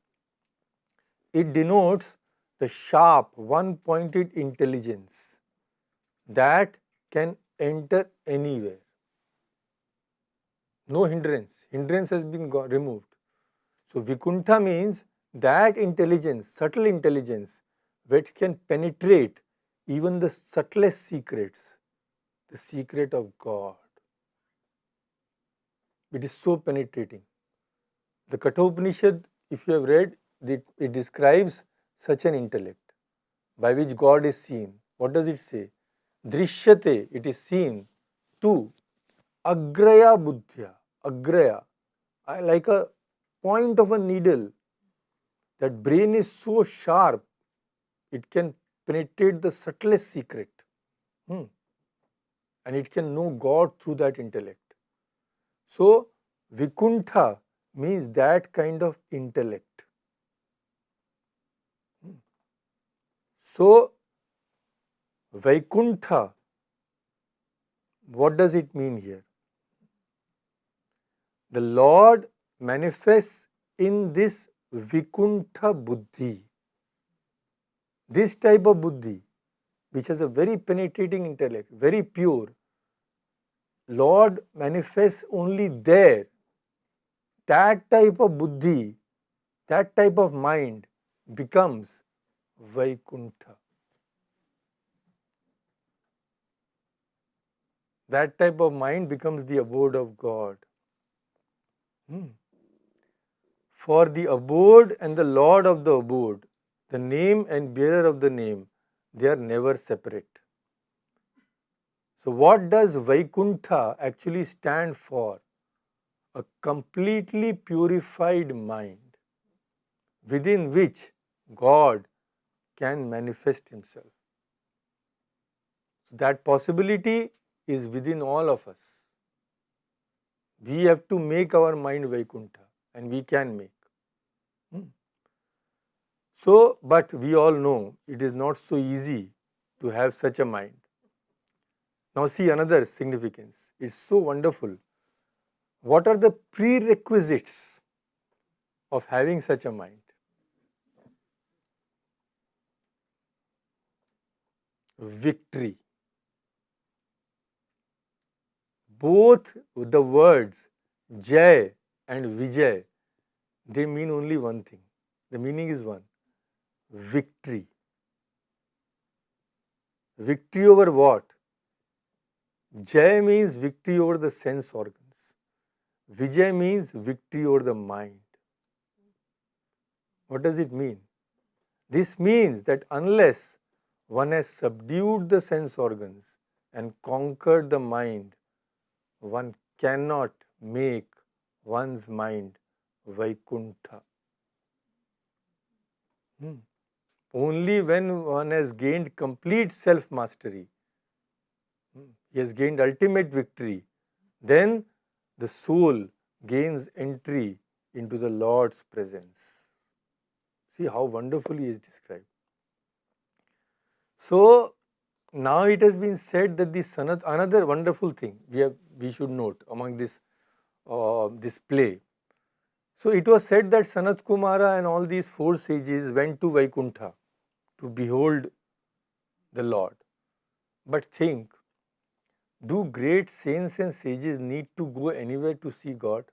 It denotes the sharp, one-pointed intelligence that can enter anywhere. No hindrance. Hindrance has been removed. So Vikuntha means that intelligence, subtle intelligence, which can penetrate even the subtlest secrets, the secret of God. It is so penetrating. The Kathopanishad, if you have read, it describes such an intellect by which God is seen. What does it say? Drishyate, it is seen. Tu, agraya buddhya, agraya, like a point of a needle. That brain is so sharp, it can penetrate the subtlest secret. And it can know God through that intellect. So, Vikuntha means that kind of intellect. So, Vaikuntha, what does it mean here? The Lord manifests in this Vikuntha buddhi. This type of buddhi, which has a very penetrating intellect, very pure, Lord manifests only there. That type of buddhi, that type of mind becomes Vaikuntha. That type of mind becomes the abode of God. For the abode and the Lord of the abode, the name and bearer of the name, they are never separate. So what does Vaikuntha actually stand for? A completely purified mind within which God can manifest Himself. So that possibility is within all of us. We have to make our mind Vaikuntha, and we can make. So, but we all know it is not so easy to have such a mind. Now see another significance. It's so wonderful. What are the prerequisites of having such a mind? Victory. Both the words Jay and Vijay, they mean only one thing. The meaning is one. Victory. Victory over what? Jay means victory over the sense organs. Vijay means victory over the mind. What does it mean? This means that unless one has subdued the sense organs and conquered the mind, one cannot make one's mind Vaikuntha. Only when one has gained complete self-mastery, he has gained ultimate victory, then the soul gains entry into the Lord's presence. See how wonderfully he is described. So now it has been said that the Sanat, another wonderful thing we should note among this play. So it was said that Sanat Kumara and all these four sages went to Vaikuntha to behold the Lord. But think, do great saints and sages need to go anywhere to see God?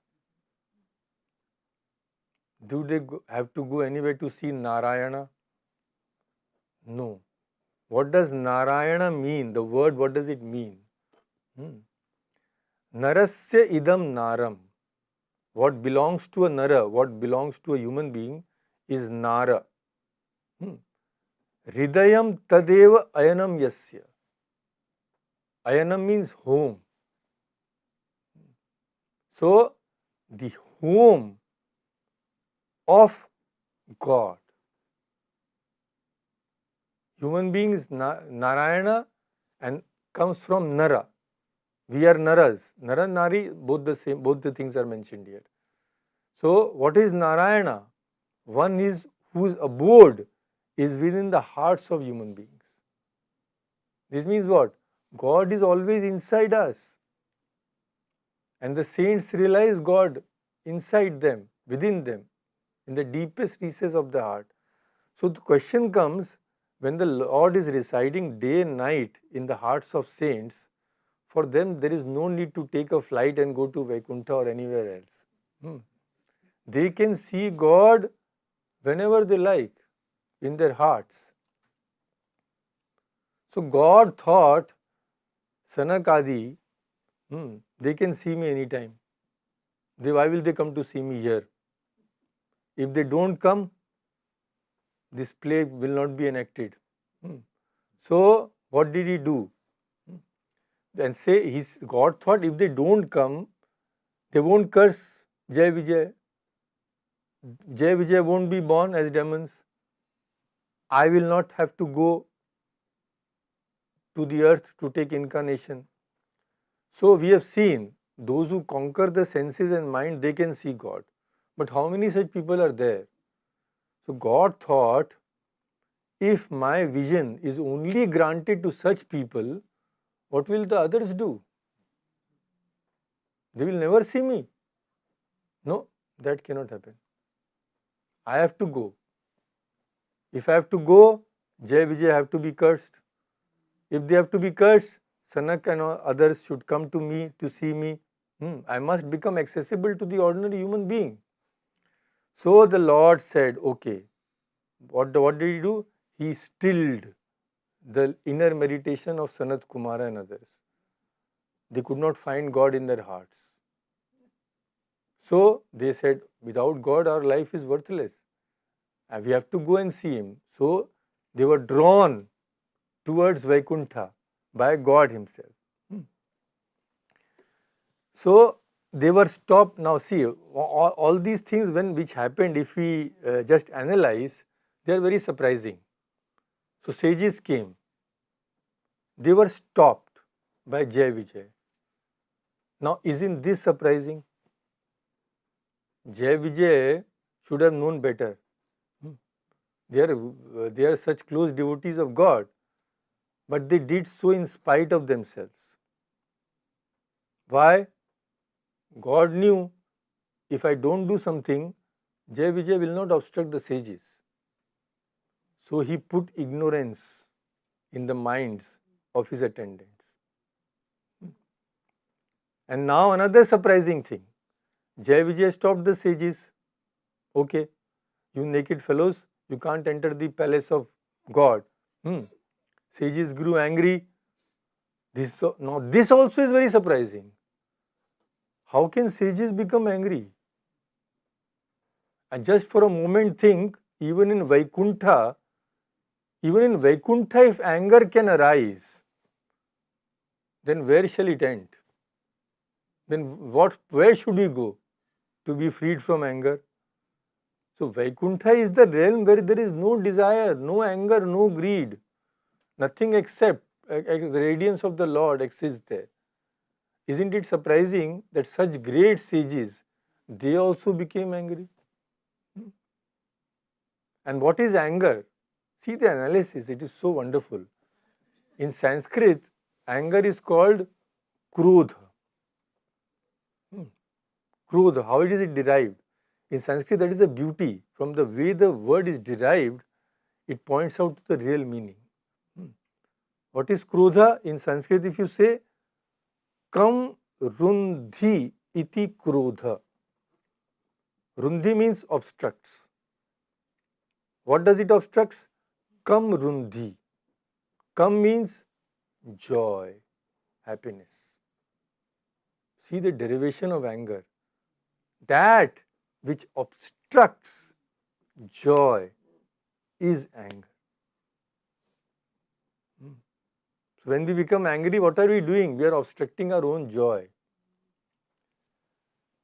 Do they have to go anywhere to see Narayana? No. What does Narayana mean? The word, what does it mean? Narasya idam naram. What belongs to a nara, what belongs to a human being is nara. Hridayam tadeva ayanam yasya. Ayanam means home. So, the home of God. Human being is Narayana and comes from Nara. We are Naras. Nara and Nari, both the same, both the things are mentioned here. So, what is Narayana? One is whose abode is within the hearts of human beings. This means what? God is always inside us. And the saints realize God inside them, within them, in the deepest recess of the heart. So the question comes, when the Lord is residing day and night in the hearts of saints, for them there is no need to take a flight and go to Vaikuntha or anywhere else. They can see God whenever they like, in their hearts. So God thought, Sanakadi, they can see me anytime. Why will they come to see me here? If they don't come, this play will not be enacted. So what did he do? Then say God thought if they don't come, they won't curse Jay-Vijay. Jay-Vijay won't be born as demons. I will not have to go to the earth to take incarnation. So we have seen those who conquer the senses and mind, they can see God. But how many such people are there? So God thought, if my vision is only granted to such people, what will the others do? They will never see me. No, that cannot happen. I have to go. If I have to go, Jay-Vijay have to be cursed. If they have to be cursed, Sanak and others should come to me to see me. I must become accessible to the ordinary human being. So the Lord said, okay, what did he do? He stilled the inner meditation of Sanat Kumara and others. They could not find God in their hearts. So they said, without God our life is worthless. And we have to go and see Him. So they were drawn towards Vaikuntha by God Himself. So they were stopped. Now see, all these things which happened, if we just analyze, they are very surprising. So sages came. They were stopped by Jay-Vijay. Now isn't this surprising? Jay-Vijay should have known better. They are such close devotees of God, but they did so in spite of themselves. Why? God knew if I don't do something, Jay-Vijay will not obstruct the sages. So he put ignorance in the minds of his attendants. And now another surprising thing. Jay-Vijay stopped the sages. Okay, you naked fellows, you can't enter the palace of God. Sages grew angry. Now this also is very surprising. How can sages become angry? And just for a moment think, even in Vaikuntha, if anger can arise, then where shall it end? Then where should we go to be freed from anger? So Vaikuntha is the realm where there is no desire, no anger, no greed. Nothing except the radiance of the Lord exists there. Isn't it surprising that such great sages, they also became angry? And what is anger? See the analysis, it is so wonderful. In Sanskrit, anger is called krodha. Krodha, how is it derived? In Sanskrit, that is the beauty. From the way the word is derived, it points out the real meaning. What is krodha? In Sanskrit, if you say, kam rundhi iti krodha. Rundhi means obstructs. What does it obstructs? Kam Rundhi. Kam means joy, happiness. See the derivation of anger. That which obstructs joy is anger. So when we become angry, what are we doing? We are obstructing our own joy.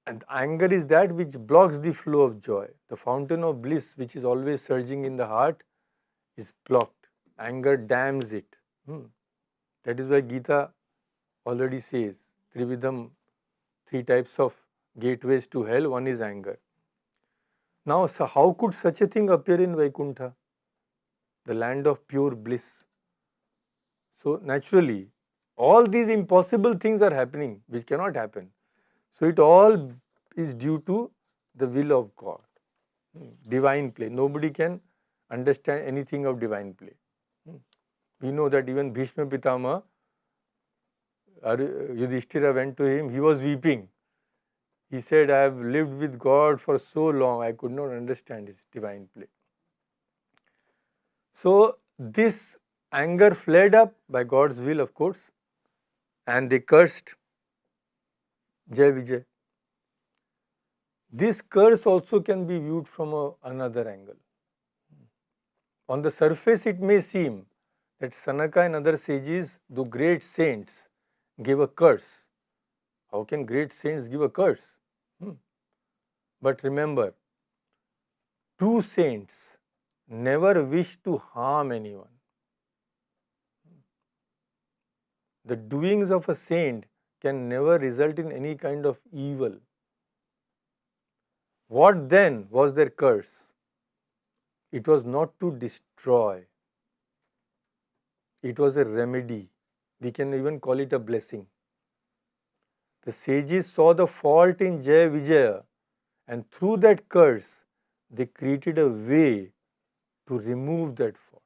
And anger is that which blocks the flow of joy. The fountain of bliss, which is always surging in the heart, is blocked. Anger dams it. That is why Gita already says, Trividham, 3 types of gateways to hell, one is anger. Now, so how could such a thing appear in Vaikuntha, the land of pure bliss? So, naturally, all these impossible things are happening, which cannot happen. So, it all is due to the will of God, divine play. Nobody can understand anything of divine play. We know that even Bhishma Pitama, Yudhishthira went to him, he was weeping. He said, I have lived with God for so long, I could not understand his divine play. So, this anger flared up by God's will, of course, and they cursed Jay-Vijay. This curse also can be viewed from another angle. On the surface, it may seem that Sanaka and other sages, though great saints, gave a curse. How can great saints give a curse? But remember, true saints never wish to harm anyone. The doings of a saint can never result in any kind of evil. What then was their curse? It was not to destroy. It was a remedy. We can even call it a blessing. The sages saw the fault in Jay-Vijay, and through that curse, they created a way to remove that fault.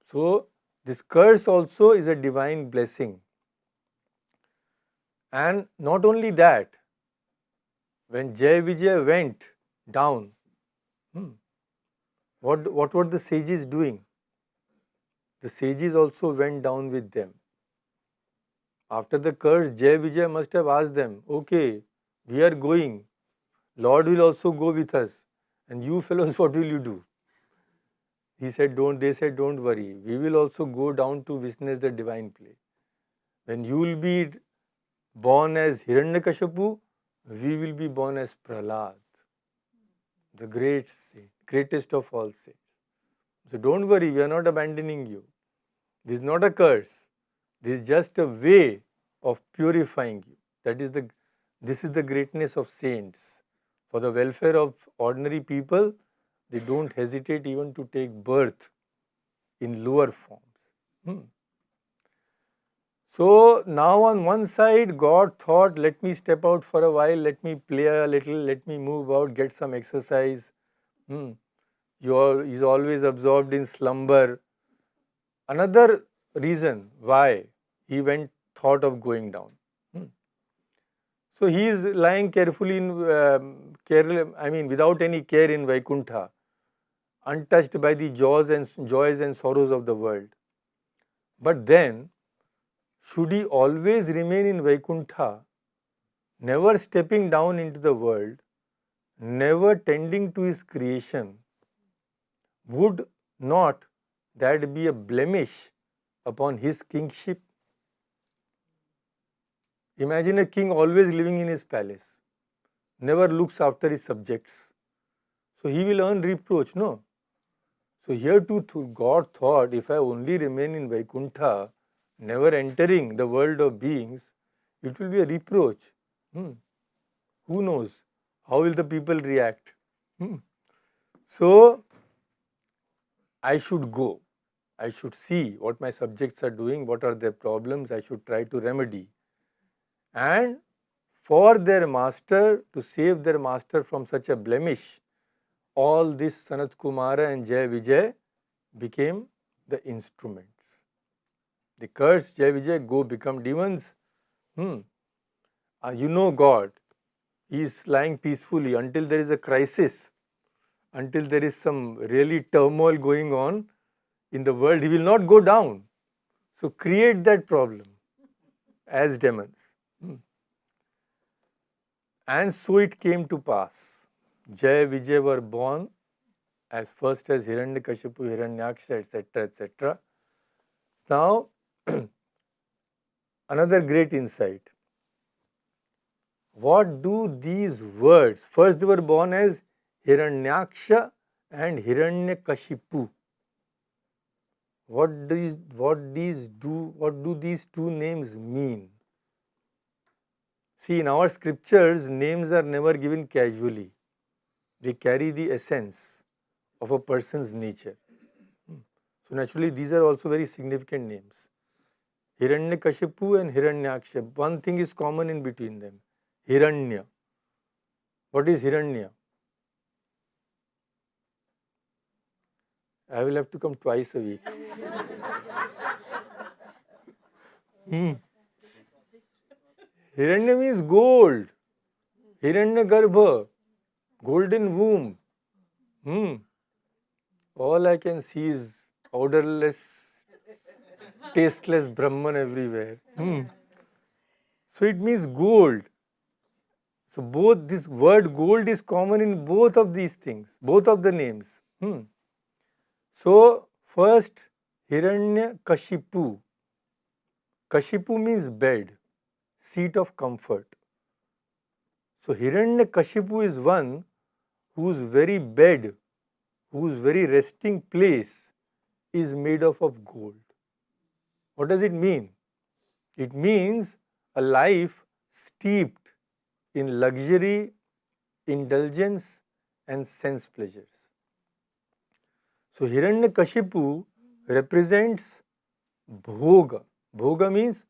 So, this curse also is a divine blessing. And not only that, when Jay-Vijay went down, what were the sages doing? The sages also went down with them. After the curse, Jay-Vijay must have asked them, okay, we are going. Lord will also go with us. And you fellows, what will you do? They said, don't worry. We will also go down to witness the divine play. When you will be born as Hiranyakashipu, we will be born as Prahlad, the great saint, greatest of all saints. So don't worry, we are not abandoning you. This is not a curse. This is just a way of purifying you. This is the greatness of saints. For the welfare of ordinary people, they don't hesitate even to take birth in lower forms. So now on one side, God thought, let me step out for a while, let me play a little, let me move out, get some exercise. He's always absorbed in slumber. Another reason why he thought of going down. So he is lying carefully without any care in Vaikuntha, untouched by the joys and sorrows of the world. But then, should he always remain in Vaikuntha, never stepping down into the world, never tending to his creation, would not that be a blemish upon his kingship? Imagine a king always living in his palace, never looks after his subjects. So he will earn reproach, no? So here too, God thought, if I only remain in Vaikuntha, never entering the world of beings, it will be a reproach. Who knows? How will the people react? So, I should go. I should see what my subjects are doing, what are their problems, I should try to remedy. And for their master, to save their master from such a blemish, all this Sanat Kumara and Jay-Vijay became the instruments. They cursed Jay-Vijay, go become demons. You know God. He is lying peacefully until there is a crisis. until there is some really turmoil going on in the world, he will not go down. So create that problem as demons. And so it came to pass. Jay-Vijay were born as first as Hiranyakashipu, Hiranyaksha, etc., etc. Now, another great insight. What do these words, first they were born as Hiranyaksha and Hiranyakashipu. What do these two names mean? See, in our scriptures, names are never given casually. They carry the essence of a person's nature. So naturally, these are also very significant names. Hiranyakashipu and Hiranyaksha. One thing is common in between them. Hiranya. What is Hiranya? I will have to come twice a week. Hiranya means gold. Hiranyagarbha, golden womb. All I can see is odorless, tasteless Brahman everywhere. So it means gold. So both this word gold is common in both of these things, both of the names. So first Hiranyakashipu. Kashipu means bed, seat of comfort. So Hiranyakashipu is one whose very bed, whose very resting place is made up of gold. What does it mean? It means a life steeped in luxury, indulgence and sense pleasures. So Hiranyakashipu represents bhoga. Bhoga means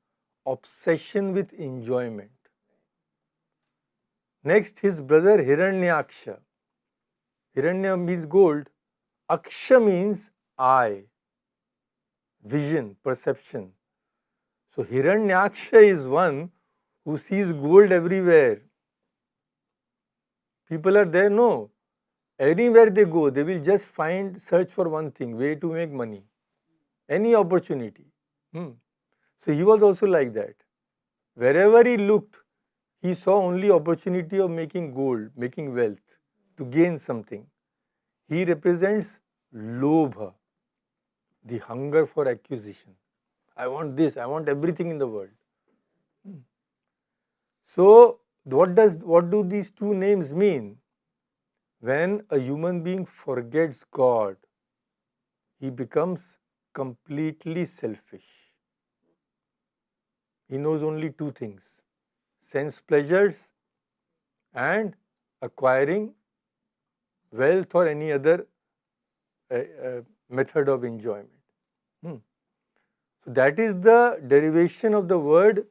obsession with enjoyment. Next, his brother Hiranyaksha. Hiranya means gold. Aksha means eye, vision, perception. So Hiranyaksha is one who sees gold everywhere. People are there, no. Anywhere they go, they will just search for one thing, way to make money. Any opportunity. So he was also like that. Wherever he looked, he saw only opportunity of making gold, making wealth, to gain something. He represents lobha, the hunger for acquisition. I want this, I want everything in the world. So what do these two names mean? When a human being forgets God, he becomes completely selfish. He knows only two things: sense pleasures and acquiring wealth or any other method of enjoyment. So that is the derivation of the word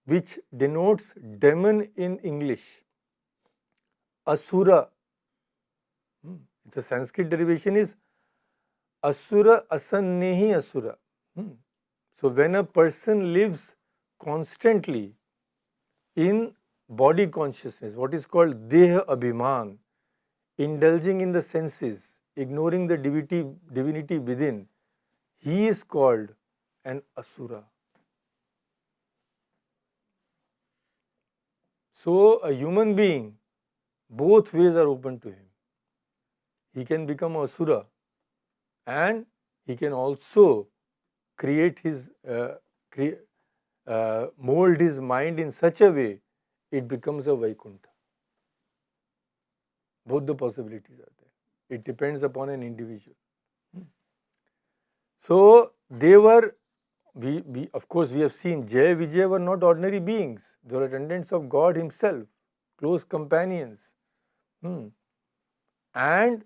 which denotes demon in English. Asura. The Sanskrit derivation is Asura asannehi asura. So when a person lives constantly in body consciousness, what is called deha abhiman, indulging in the senses, ignoring the divinity within, he is called an asura. So a human being, both ways are open to him. He can become an asura and he can also create his, mold his mind in such a way it becomes a Vaikuntha. Both the possibilities are there. It depends upon an individual. So they were, of course we have seen Jay-Vijay were not ordinary beings. They were attendants of God himself, close companions. And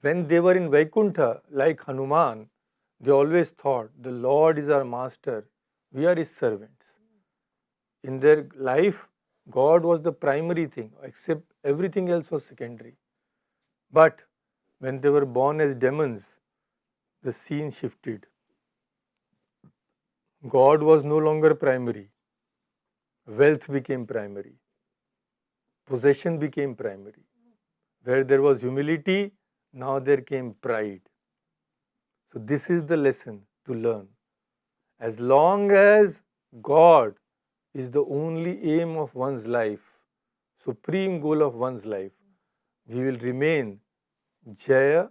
when they were in Vaikuntha, like Hanuman, they always thought, the Lord is our master, we are his servants. In their life, God was the primary thing, except everything else was secondary. But when they were born as demons, the scene shifted. God was no longer primary. Wealth became primary. Possession became primary. Where there was humility, now there came pride. So this is the lesson to learn. As long as God is the only aim of one's life, supreme goal of one's life, we will remain Jaya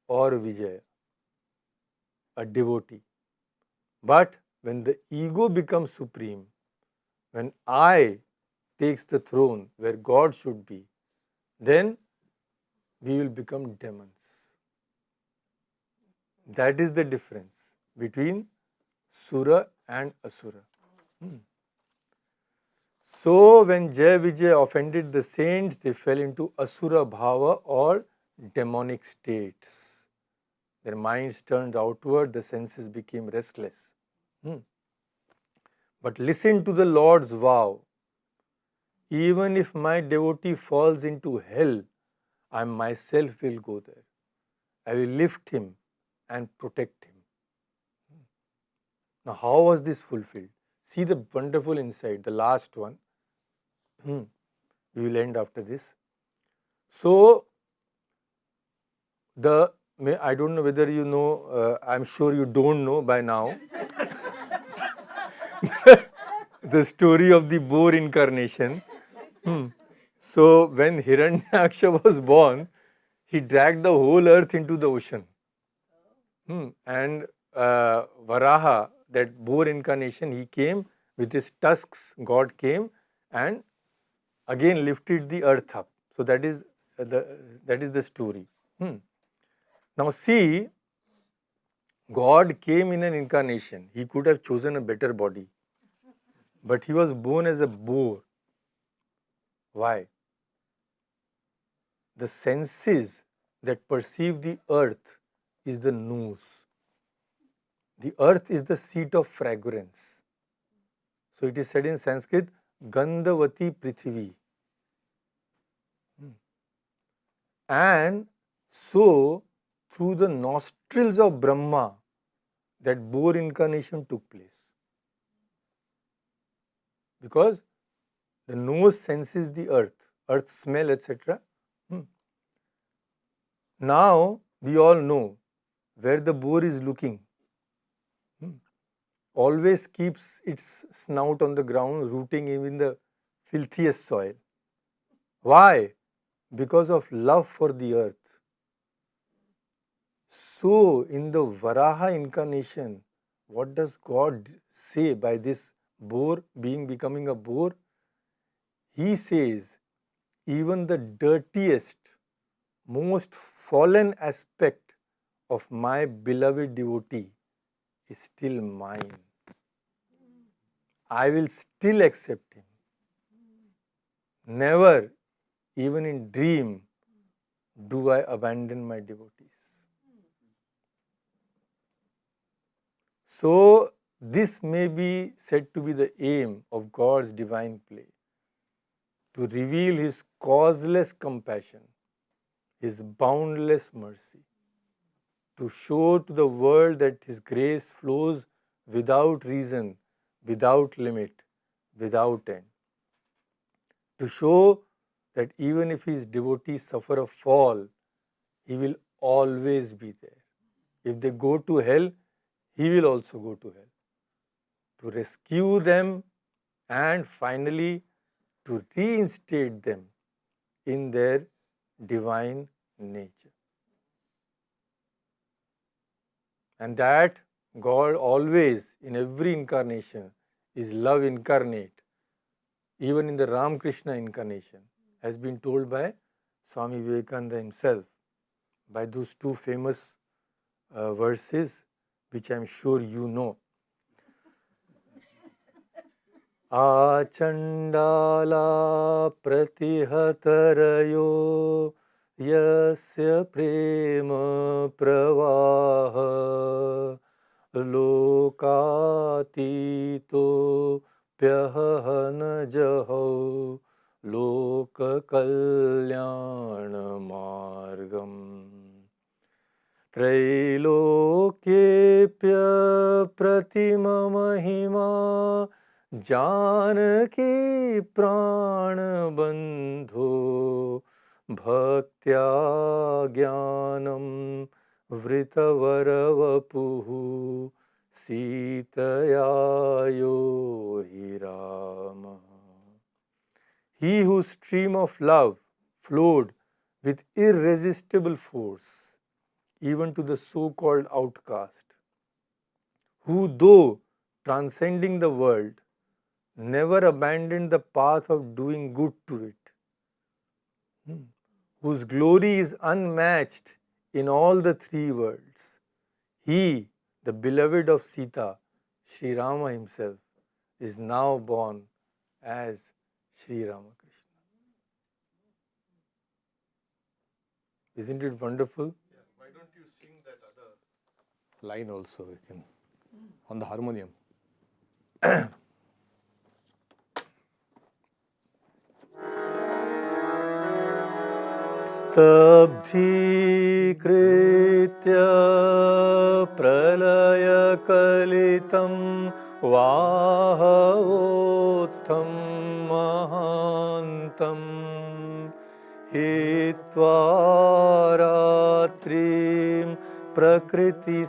or Vijaya, a devotee. But when the ego becomes supreme, when I takes the throne where God should be, then we will become demons. That is the difference between Sura and Asura. So when Jay-Vijay offended the saints, they fell into Asura Bhava or demonic states. Their minds turned outward, the senses became restless. But listen to the Lord's vow. Even if my devotee falls into hell, I myself will go there. I will lift him and protect him. Now, how was this fulfilled? See the wonderful insight, the last one. We will end after this. So, I don't know whether you know, I'm sure you don't know by now, the story of the boar incarnation. So, when Hiranyaksha was born, he dragged the whole earth into the ocean. And Varaha, that boar incarnation, he came with his tusks. God came and again lifted the earth up. So that is the story. Now see, God came in an incarnation. He could have chosen a better body, but he was born as a boar. Why? The senses that perceive the earth is the nose. The earth is the seat of fragrance. So it is said in Sanskrit, Gandhavati Prithvi. And so, through the nostrils of Brahma, that boar incarnation took place. Because the nose senses the earth smell, etc. Now, we all know where the boar is looking. Always keeps its snout on the ground, rooting in the filthiest soil. Why? Because of love for the earth. So, in the Varaha incarnation, what does God say by this boar becoming a boar? He says, even the dirtiest, most fallen aspect of my beloved devotee is still mine. I will still accept him. Never, even in dream, do I abandon my devotees. So, this may be said to be the aim of God's divine play, to reveal His causeless compassion, His boundless mercy, to show to the world that His grace flows without reason, without limit, without end. To show that even if His devotees suffer a fall, He will always be there. If they go to hell, He will also go to hell. To rescue them and finally to reinstate them in their divine nature. And that God always, in every incarnation, is love incarnate. Even in the Ramakrishna incarnation, has been told by Swami Vivekananda himself, by those two famous verses, which I am sure you know. Achandala pratihatarayo yasya prema pravaha lokatito pyahana jaho lokakalyan margam त्रैलोक्येप्य प्रतिमा महिमा जानकी प्राण बंधो bhaktya jnanam vritavarapuhu sitaya yohi Rama. He whose stream of love flowed with irresistible force even to the so-called outcast, who though transcending the world, never abandoned the path of doing good to it, whose glory is unmatched in all the three worlds. He, the beloved of Sita, Sri Rama himself, is now born as Sri Ramakrishna. Isn't it wonderful? Why don't you sing that other line also? You can on the harmonium. स्तब्धीकृत्य प्रलयकलितं वाहवोत्थं महान्तम् हित्वा रात्रिं प्रकृतिसहजाम्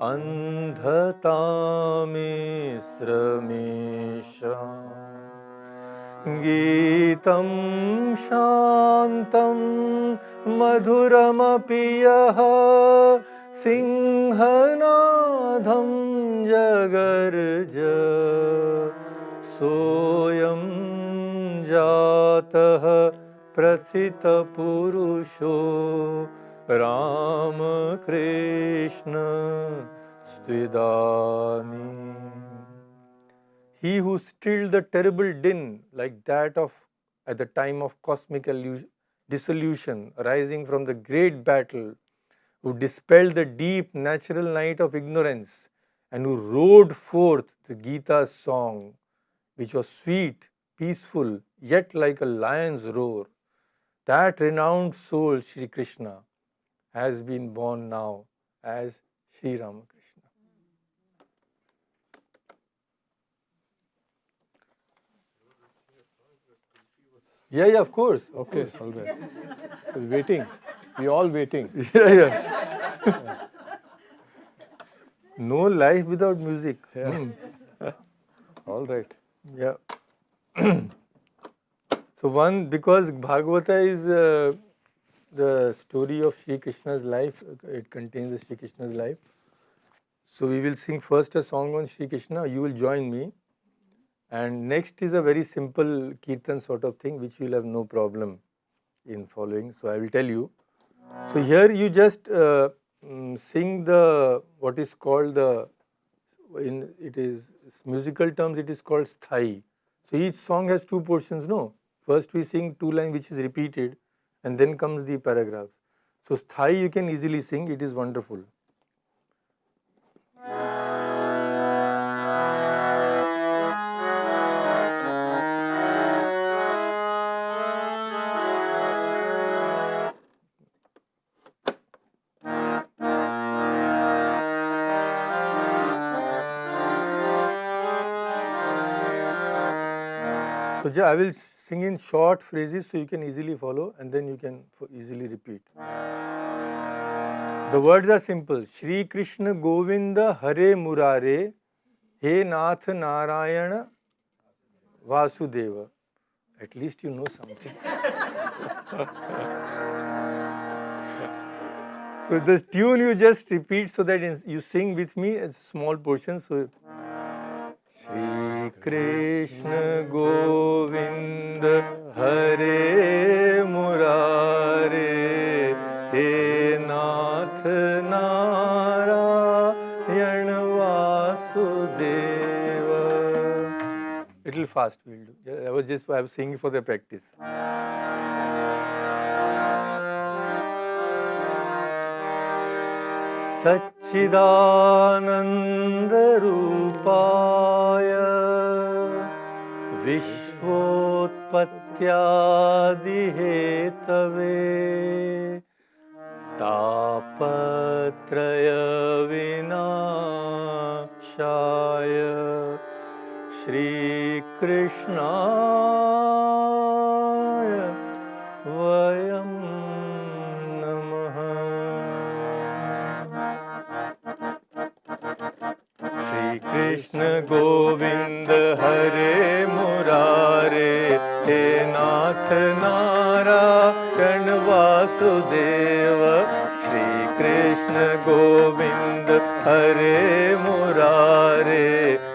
अन्धतामिश्रमेषाम् गीतं शान्तं मधुरमपि यः सिंहनादं जगर्ज सोऽयं जातः प्रथितपुरुषो Ramakrishna स्त्विदानीम्. He who stilled the terrible din like that of at the time of cosmic dissolution arising from the great battle, who dispelled the deep natural night of ignorance and who rode forth the Gita's song, which was sweet, peaceful, yet like a lion's roar, that renowned soul, Shri Krishna, has been born now as Shri Ramakrishna. Yeah, of course. Okay, all right. We're waiting. We're all waiting. Yeah. No life without music. All right. Yeah. So because Bhagavata is the story of Sri Krishna's life, it contains the Sri Krishna's life. So we will sing first a song on Sri Krishna, you will join me. And next is a very simple kirtan sort of thing, which you will have no problem in following. So I will tell you. So here you just sing the, what is called musical terms it is called sthai. So each song has two portions, no? First we sing two lines which is repeated and then comes the paragraphs. So sthai you can easily sing, it is wonderful. So I will sing in short phrases so you can easily follow and then you can easily repeat. The words are simple. Shri Krishna Govinda Hare Murare He Nath Narayana Vasudeva. At least you know something. So this tune you just repeat so that you sing with me a small portion. So Shri Krishna Govinda Hare Murare He Nath Narayana Vasudeva. Little fast we will do. I was singing for the practice. Satchidananda Rupaya Vishvotpatyadi Hetave Tapatraya Vinashaya Shri Krishnaya Govind हरे मुरारे, हे नाथ नारायण वासुदेव। श्री कृष्ण गोविंद हरे मुरारे,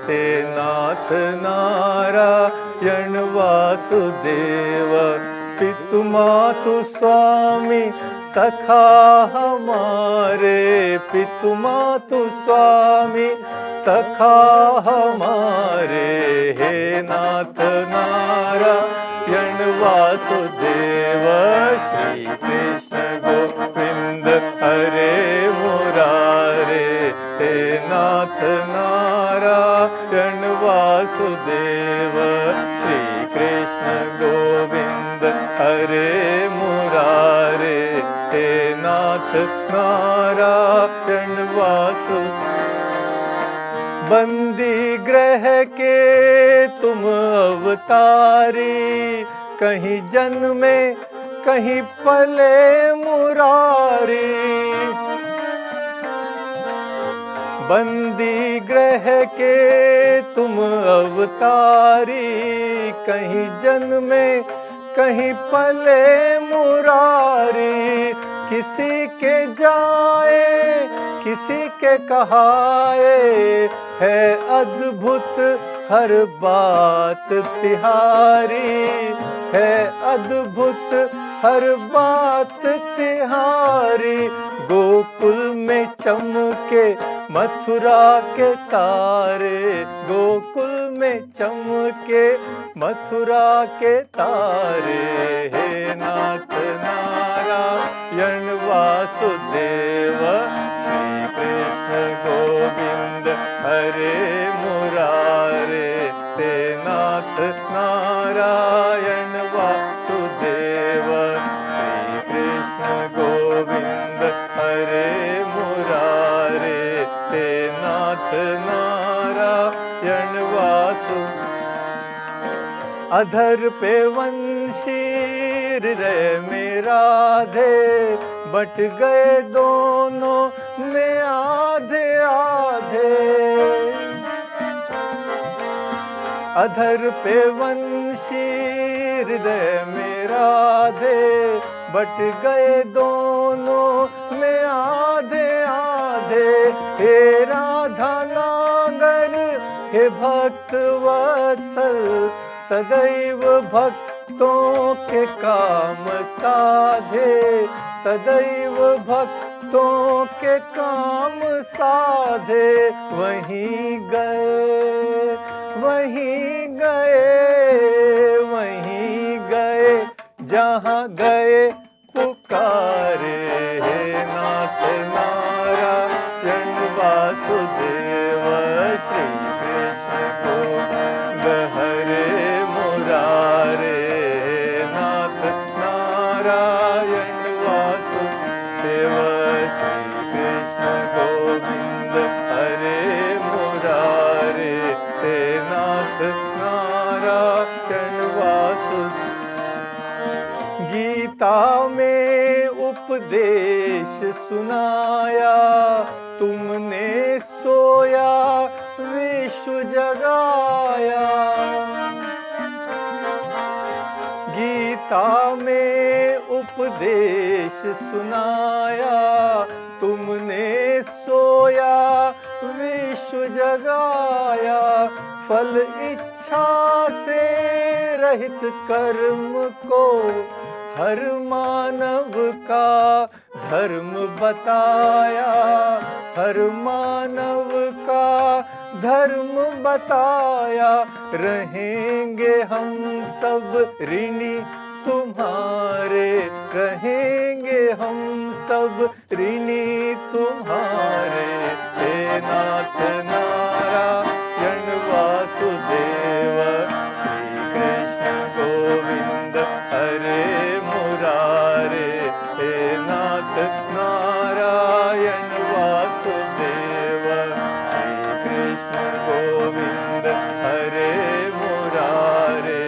हे नाथ नारायण वासुदेव। पितु मातु स्वामी सखा हमारे, पितु मातु स्वामी सखा हमारे, हे नाथ नारायण वासुदेव। श्री कृष्ण गोविंद हरे मुरारे, हे नाथ नारायण वासुदेव। श्री कृष्ण गोविंद हरे मुरारे, हे नाथ नारायण वासुदेव। बंदी ग्रह के तुम अवतारी, कहीं जन्मे कहीं पले मुरारी। बंदी ग्रह के तुम अवतारी, कहीं जन्मे कहीं पले मुरारी। किसी के जाए किसी के कहाए, है अद्भुत हर बात तिहारी, है अद्भुत हर बात तिहारी। गोकुल में चमके मथुरा के तारे, गोकुल में चमके मथुरा के तारे, हे नाथ नारायण वासुदेव। श्री कृष्ण गोविंद हरे मुरारे, हे नाथ नारायण वासुदेव। श्री कृष्ण गोविंद हरे मुरारे, हे नाथ नारायण वासुदेव। अधर पे वंशी हृदय में राधे, बट गए दोनों में आधे आधे। अधर पे वंशी हृदय में राधे, बट गए दोनों में आधे आधे। हे राधा नागर हे भक्त वत्सल, सदैव भक्तों के काम साधे, सदैव भक्तों के काम साधे। वहीं गए वहीं गए वहीं गए, जहाँ गए पुकारे, हे नाथ नारायण वासुदेव। श्री कृष्ण गोविंद हरे मुरारे, नाथ नारायण वासुदेव। श्री कृष्ण गोविंद हरे मुरारे, हे नाथ नारायण वासुदेव। गीता में उपदेश सुनाया, तुमने सोया विश्व जगाया। गीता में उपदेश सुनाया, तुमने सोया विश्व जगाया। फल इच्छा से रहित कर्म को हर मानव का धर्म बताया, हर मानव का धर्म बताया। रहेंगे हम सब ऋणी तुम्हारे, रहेंगे हम सब ऋणी तुम्हारे, हे नाथ नारायण वासुदेव। श्री कृष्ण गोविंद हरे मुरारे, हे नाथ नारायण वासुदेव। श्री कृष्ण गोविंद हरे मुरारे,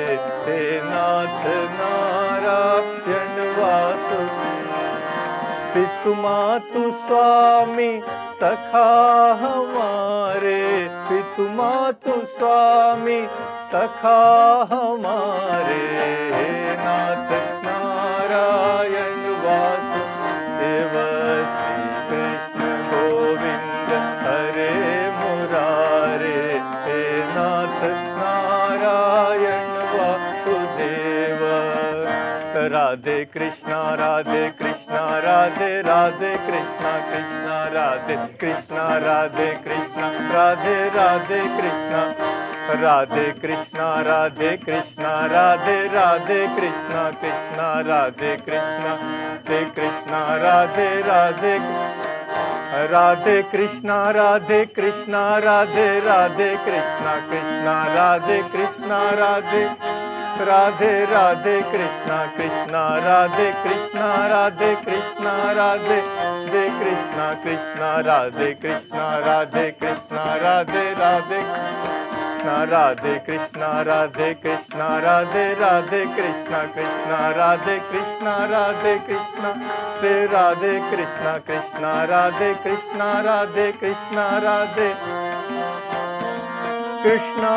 हे नाथ नारायण वासुदेव। पितु मातु स्वामी सखा हमारे, पितु तू मातु स्वामी सखा हमारे, हे नाथ नारायण वासुदेव श्री कृष्ण गोविंद हरे मुरारे, हे नाथ नारायण वासुदेव। राधे कृष्णा राधे कृष्णा राधे राधे कृष्णा कृष्णा राधे कृष्णा राधे कृष्णा राधे राधे कृष्णा, राधे कृष्णा राधे कृष्णा राधे राधे कृष्णा कृष्णा राधे कृष्णा ते कृष्णा राधे राधे, राधे कृष्णा राधे कृष्णा राधे राधे कृष्णा कृष्णा राधे कृष्णा राधे राधे राधे कृष्णा कृष्णा राधे कृष्णा राधे कृष्णा राधे दे कृष्णा कृष्णा राधे कृष्णा राधे कृष्णा राधे राधे कृष्णा राधे कृष्णा राधे राधे कृष्णा कृष्णा राधे कृष्णा राधे कृष्णा ते राधे कृष्णा कृष्णा राधे कृष्णा राधे कृष्णा राधे कृष्णा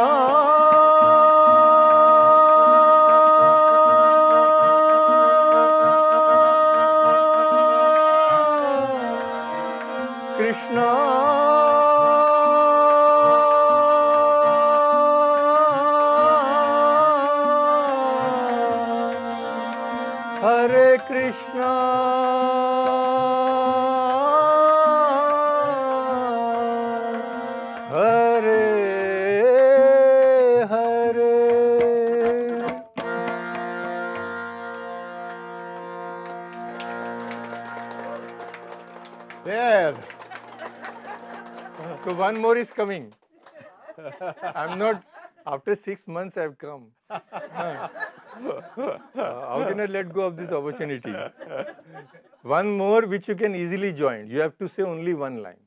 कृष्णा हरे Krishna Hare Hare. There. So one more is coming. I'm not, after 6 months I've come. How can I let go of this opportunity? One more which you can easily join. You have to say only one line.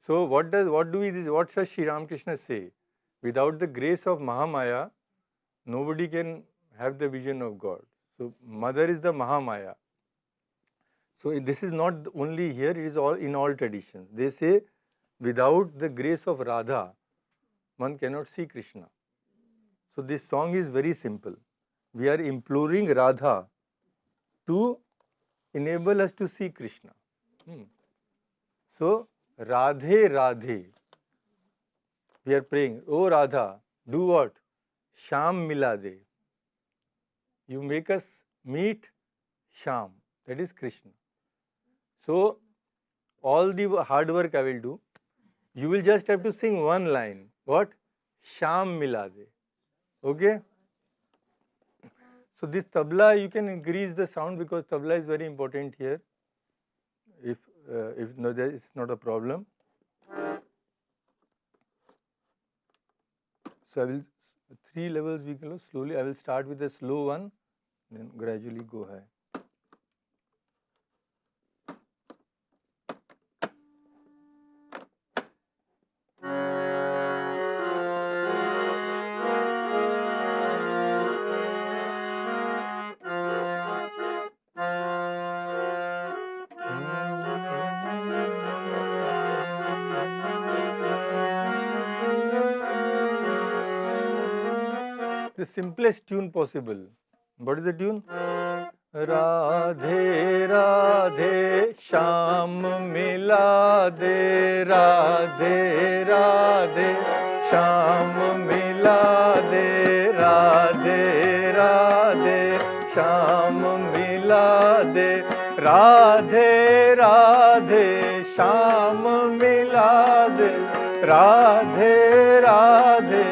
So what does Sri Ramakrishna say? Without the grace of Mahamaya, nobody can have the vision of God. So Mother is the Mahamaya. So this is not only here, it is all in all traditions. They say without the grace of Radha, one cannot see Krishna. So this song is very simple. We are imploring Radha to enable us to see Krishna. So Radhe Radhe, we are praying, oh Radha, do what? Sham Milade. You make us meet Sham, that is Krishna. So all the hard work I will do. You will just have to sing one line. What? Sham Milade. Okay? So this tabla, you can increase the sound because tabla is very important here. If no, there is not a problem. So I will 3 levels we can go slowly. I will start with a slow one, then gradually go high. The simplest tune possible. What is the tune? Radhe Radhe Sham Mila De, Radhe Radhe Sham Mila De, Radhe Radhe Sham Mila De, Radhe Radhe Sham Mila De, Radhe Radhe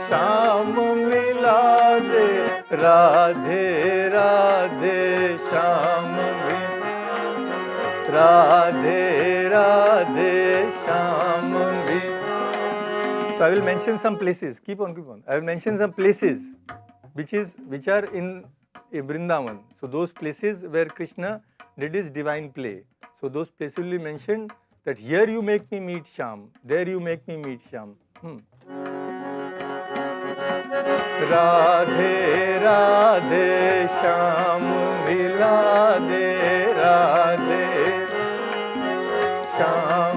Sham Mila De, Radhe Radhe Sham Mila, Radhe Radhe Sham Mila. So I will mention some places. Keep on. I will mention some places which are in Vrindavan. So those places where Krishna did his divine play. So those places will be mentioned, that here you make me meet Sham, there you make me meet Sham. Radhe Radhe Sham Mila De, Radhe Sham,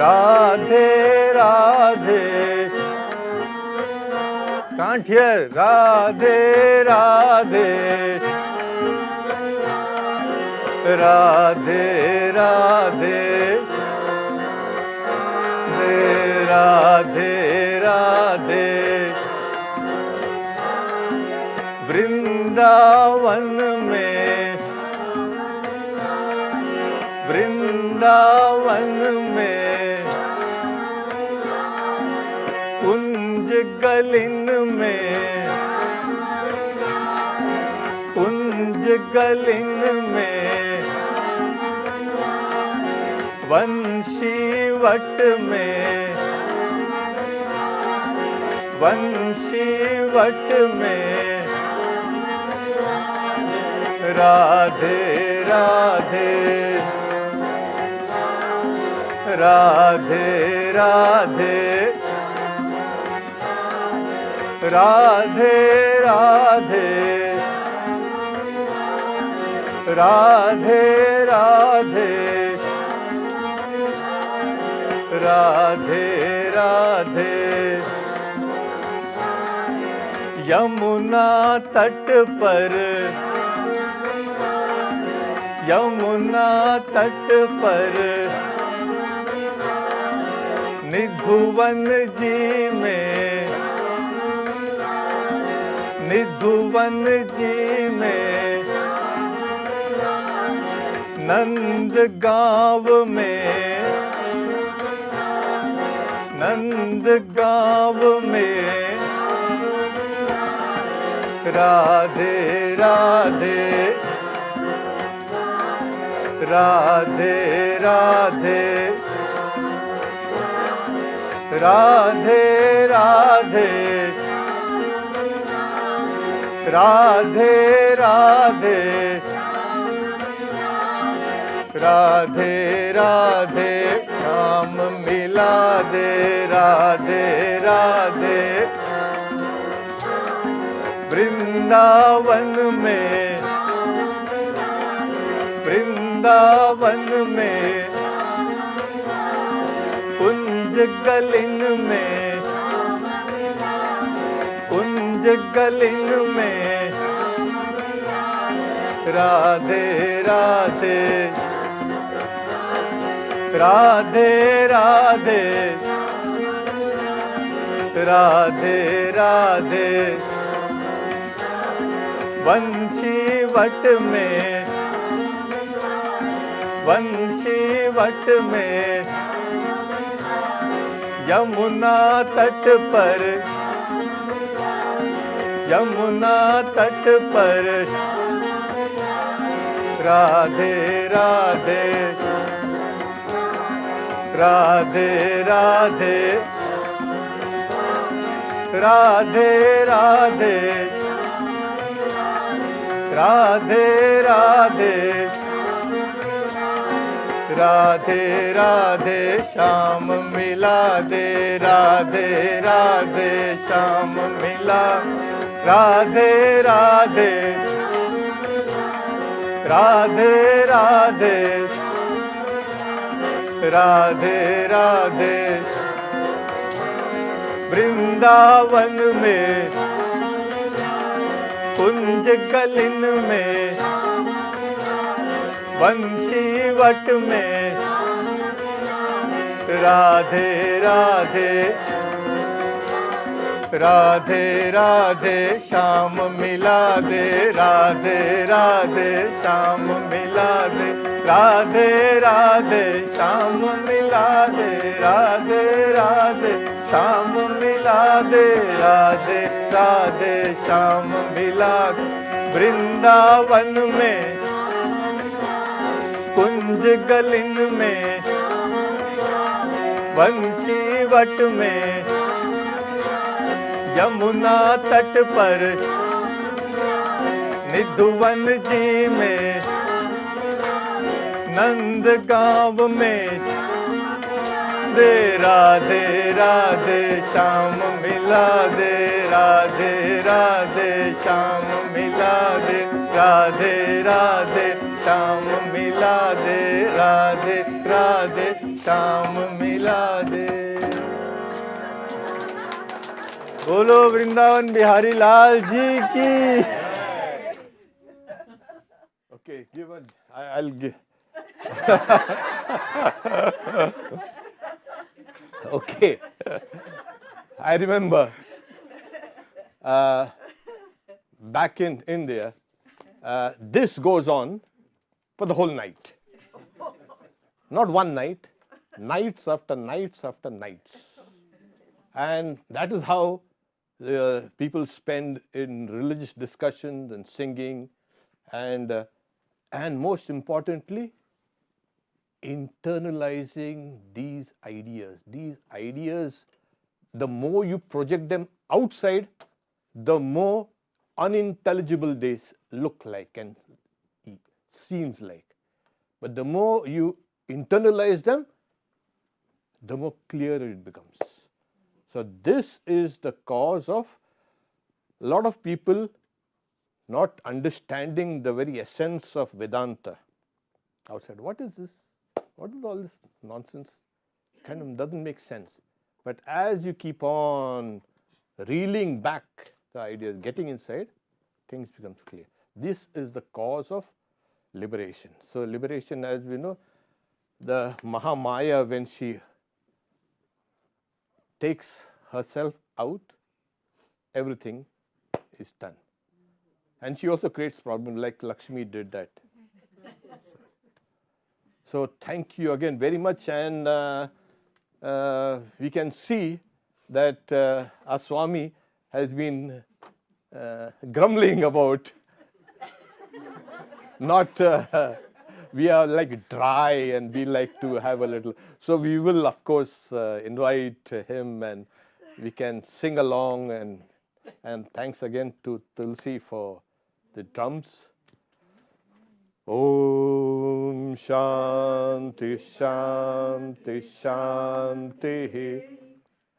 Radhe Radhe. Can't hear. Radhe Radhe. Radhe Radhe. Radhe Radhe. Vrindavan में, वृंदावन में, कुंज गलिन में, कुंज गलिन में, वंशीवट में, वंशीवट में, राधे राधे, राधे राधे, राधे राधे, राधे राधे, राधे राधे। यमुना तट पर, यमुना तट पर, निधुवन जी में, निधुवन जी में, नंद गांव में, नंद गांव में, राधे राधे, राधे राधे, राधे राधे, राधे राधे, राधे राधे, श्याम मिला दे, राधे राधे। वृंदावन में, वृंदावन में, कुंज गलिन में, कुंज गलिन में, राधे राधे, राधे राधे, राधे राधे। वंशीवट में, वंशीवट में, यमुना तट पर, यमुना तट पर, राधे राधे, राधे राधे, राधे राधे, राधे राधे, राधे राधे, श्याम मिला दे, राधे राधे, श्याम मिला, राधे राधे, राधे राधे, राधे राधे। वृंदावन में, कुंज गलिन में, वंशीवट में, राधे राधे, राधे राधे, श्याम मिला दे, राधे राधे, श्याम मिला दे, राधे राधे, श्याम मिला दे, राधे राधे, श्याम मिला दे, राधे राधे, श्याम मिला दे। वृंदावन में, कुंज गलिन में, वंशीवट में, यमुना तट पर, निधुवन जी में, नंद गांव में, दे राधे राधे, श्याम मिला दे, राधे राधे, श्याम मिला दे, राधे राधे, श्याम मिला दे, राधे राधे, काम मिला दे। बोलो वृंदावन बिहारी लाल जी की। Okay, give a. I'll give. Okay. I remember back in India, this goes on for the whole night. Not one night, nights after nights after nights. And that is how people spend in religious discussions and singing and most importantly, internalizing these ideas. These ideas, the more you project them outside, the more unintelligible they look like and seems like. But the more you internalize them, the more clearer it becomes. So this is the cause of a lot of people not understanding the very essence of Vedanta outside. What is this? What is all this nonsense? Kind of doesn't make sense. But as you keep on reeling back the ideas, getting inside, things become clear. This is the cause of liberation. So liberation, as we know, the Mahamaya, when she takes herself out, everything is done. And she also creates problems like Lakshmi did that. So thank you again very much, and we can see that our Swami has been grumbling about not, we are like dry and we like to have a little. So we will of course invite him and we can sing along, and thanks again to Tulsi for the drums. Om Shanti Shanti Shanti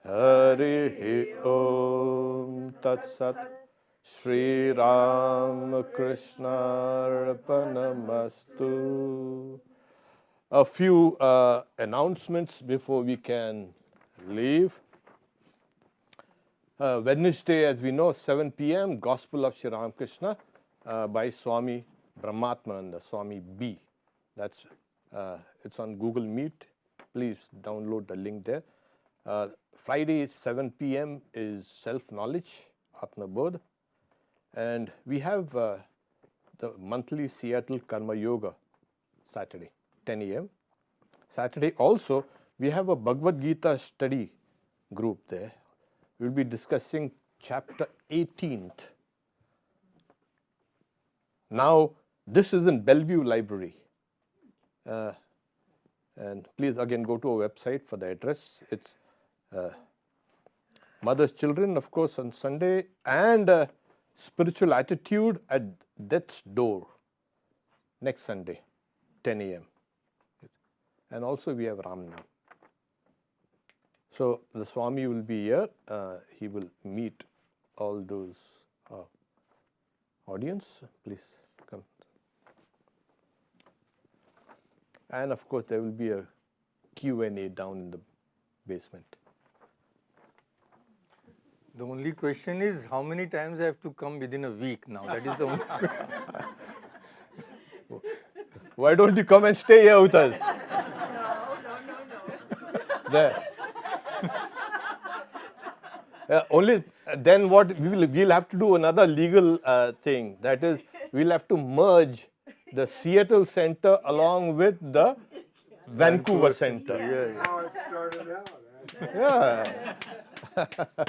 Harihi Om Tat Sat Shri Ram Krishna Arpanamastu. A few announcements before we can leave. Wednesday, as we know, 7 p.m., Gospel of Shri Ramakrishna by Swami Brahmatmananda, Swami B. That's it's on Google Meet. Please download the link there. Friday, 7 p.m. is Self-Knowledge, Atma Bodh. And we have the monthly Seattle Karma Yoga, Saturday, 10 a.m. Saturday also, we have a Bhagavad Gita study group there. We'll be discussing chapter 18th. Now, this is in Bellevue Library. And please again go to our website for the address. It's Mother's Children, of course, on Sunday, and Spiritual Attitude at Death's Door next Sunday, 10 a.m. And also we have Ramnam. So the Swami will be here. He will meet all those audience. Please come. And of course there will be a Q&A down in the basement. The only question is how many times I have to come within a week now. That is the only question. Why don't you come and stay here with us? No. There. Only then what we'll have to do another legal thing. That is, we'll have to merge the Seattle Center along with the Vancouver Center. Yeah. That's how it started out. Yeah.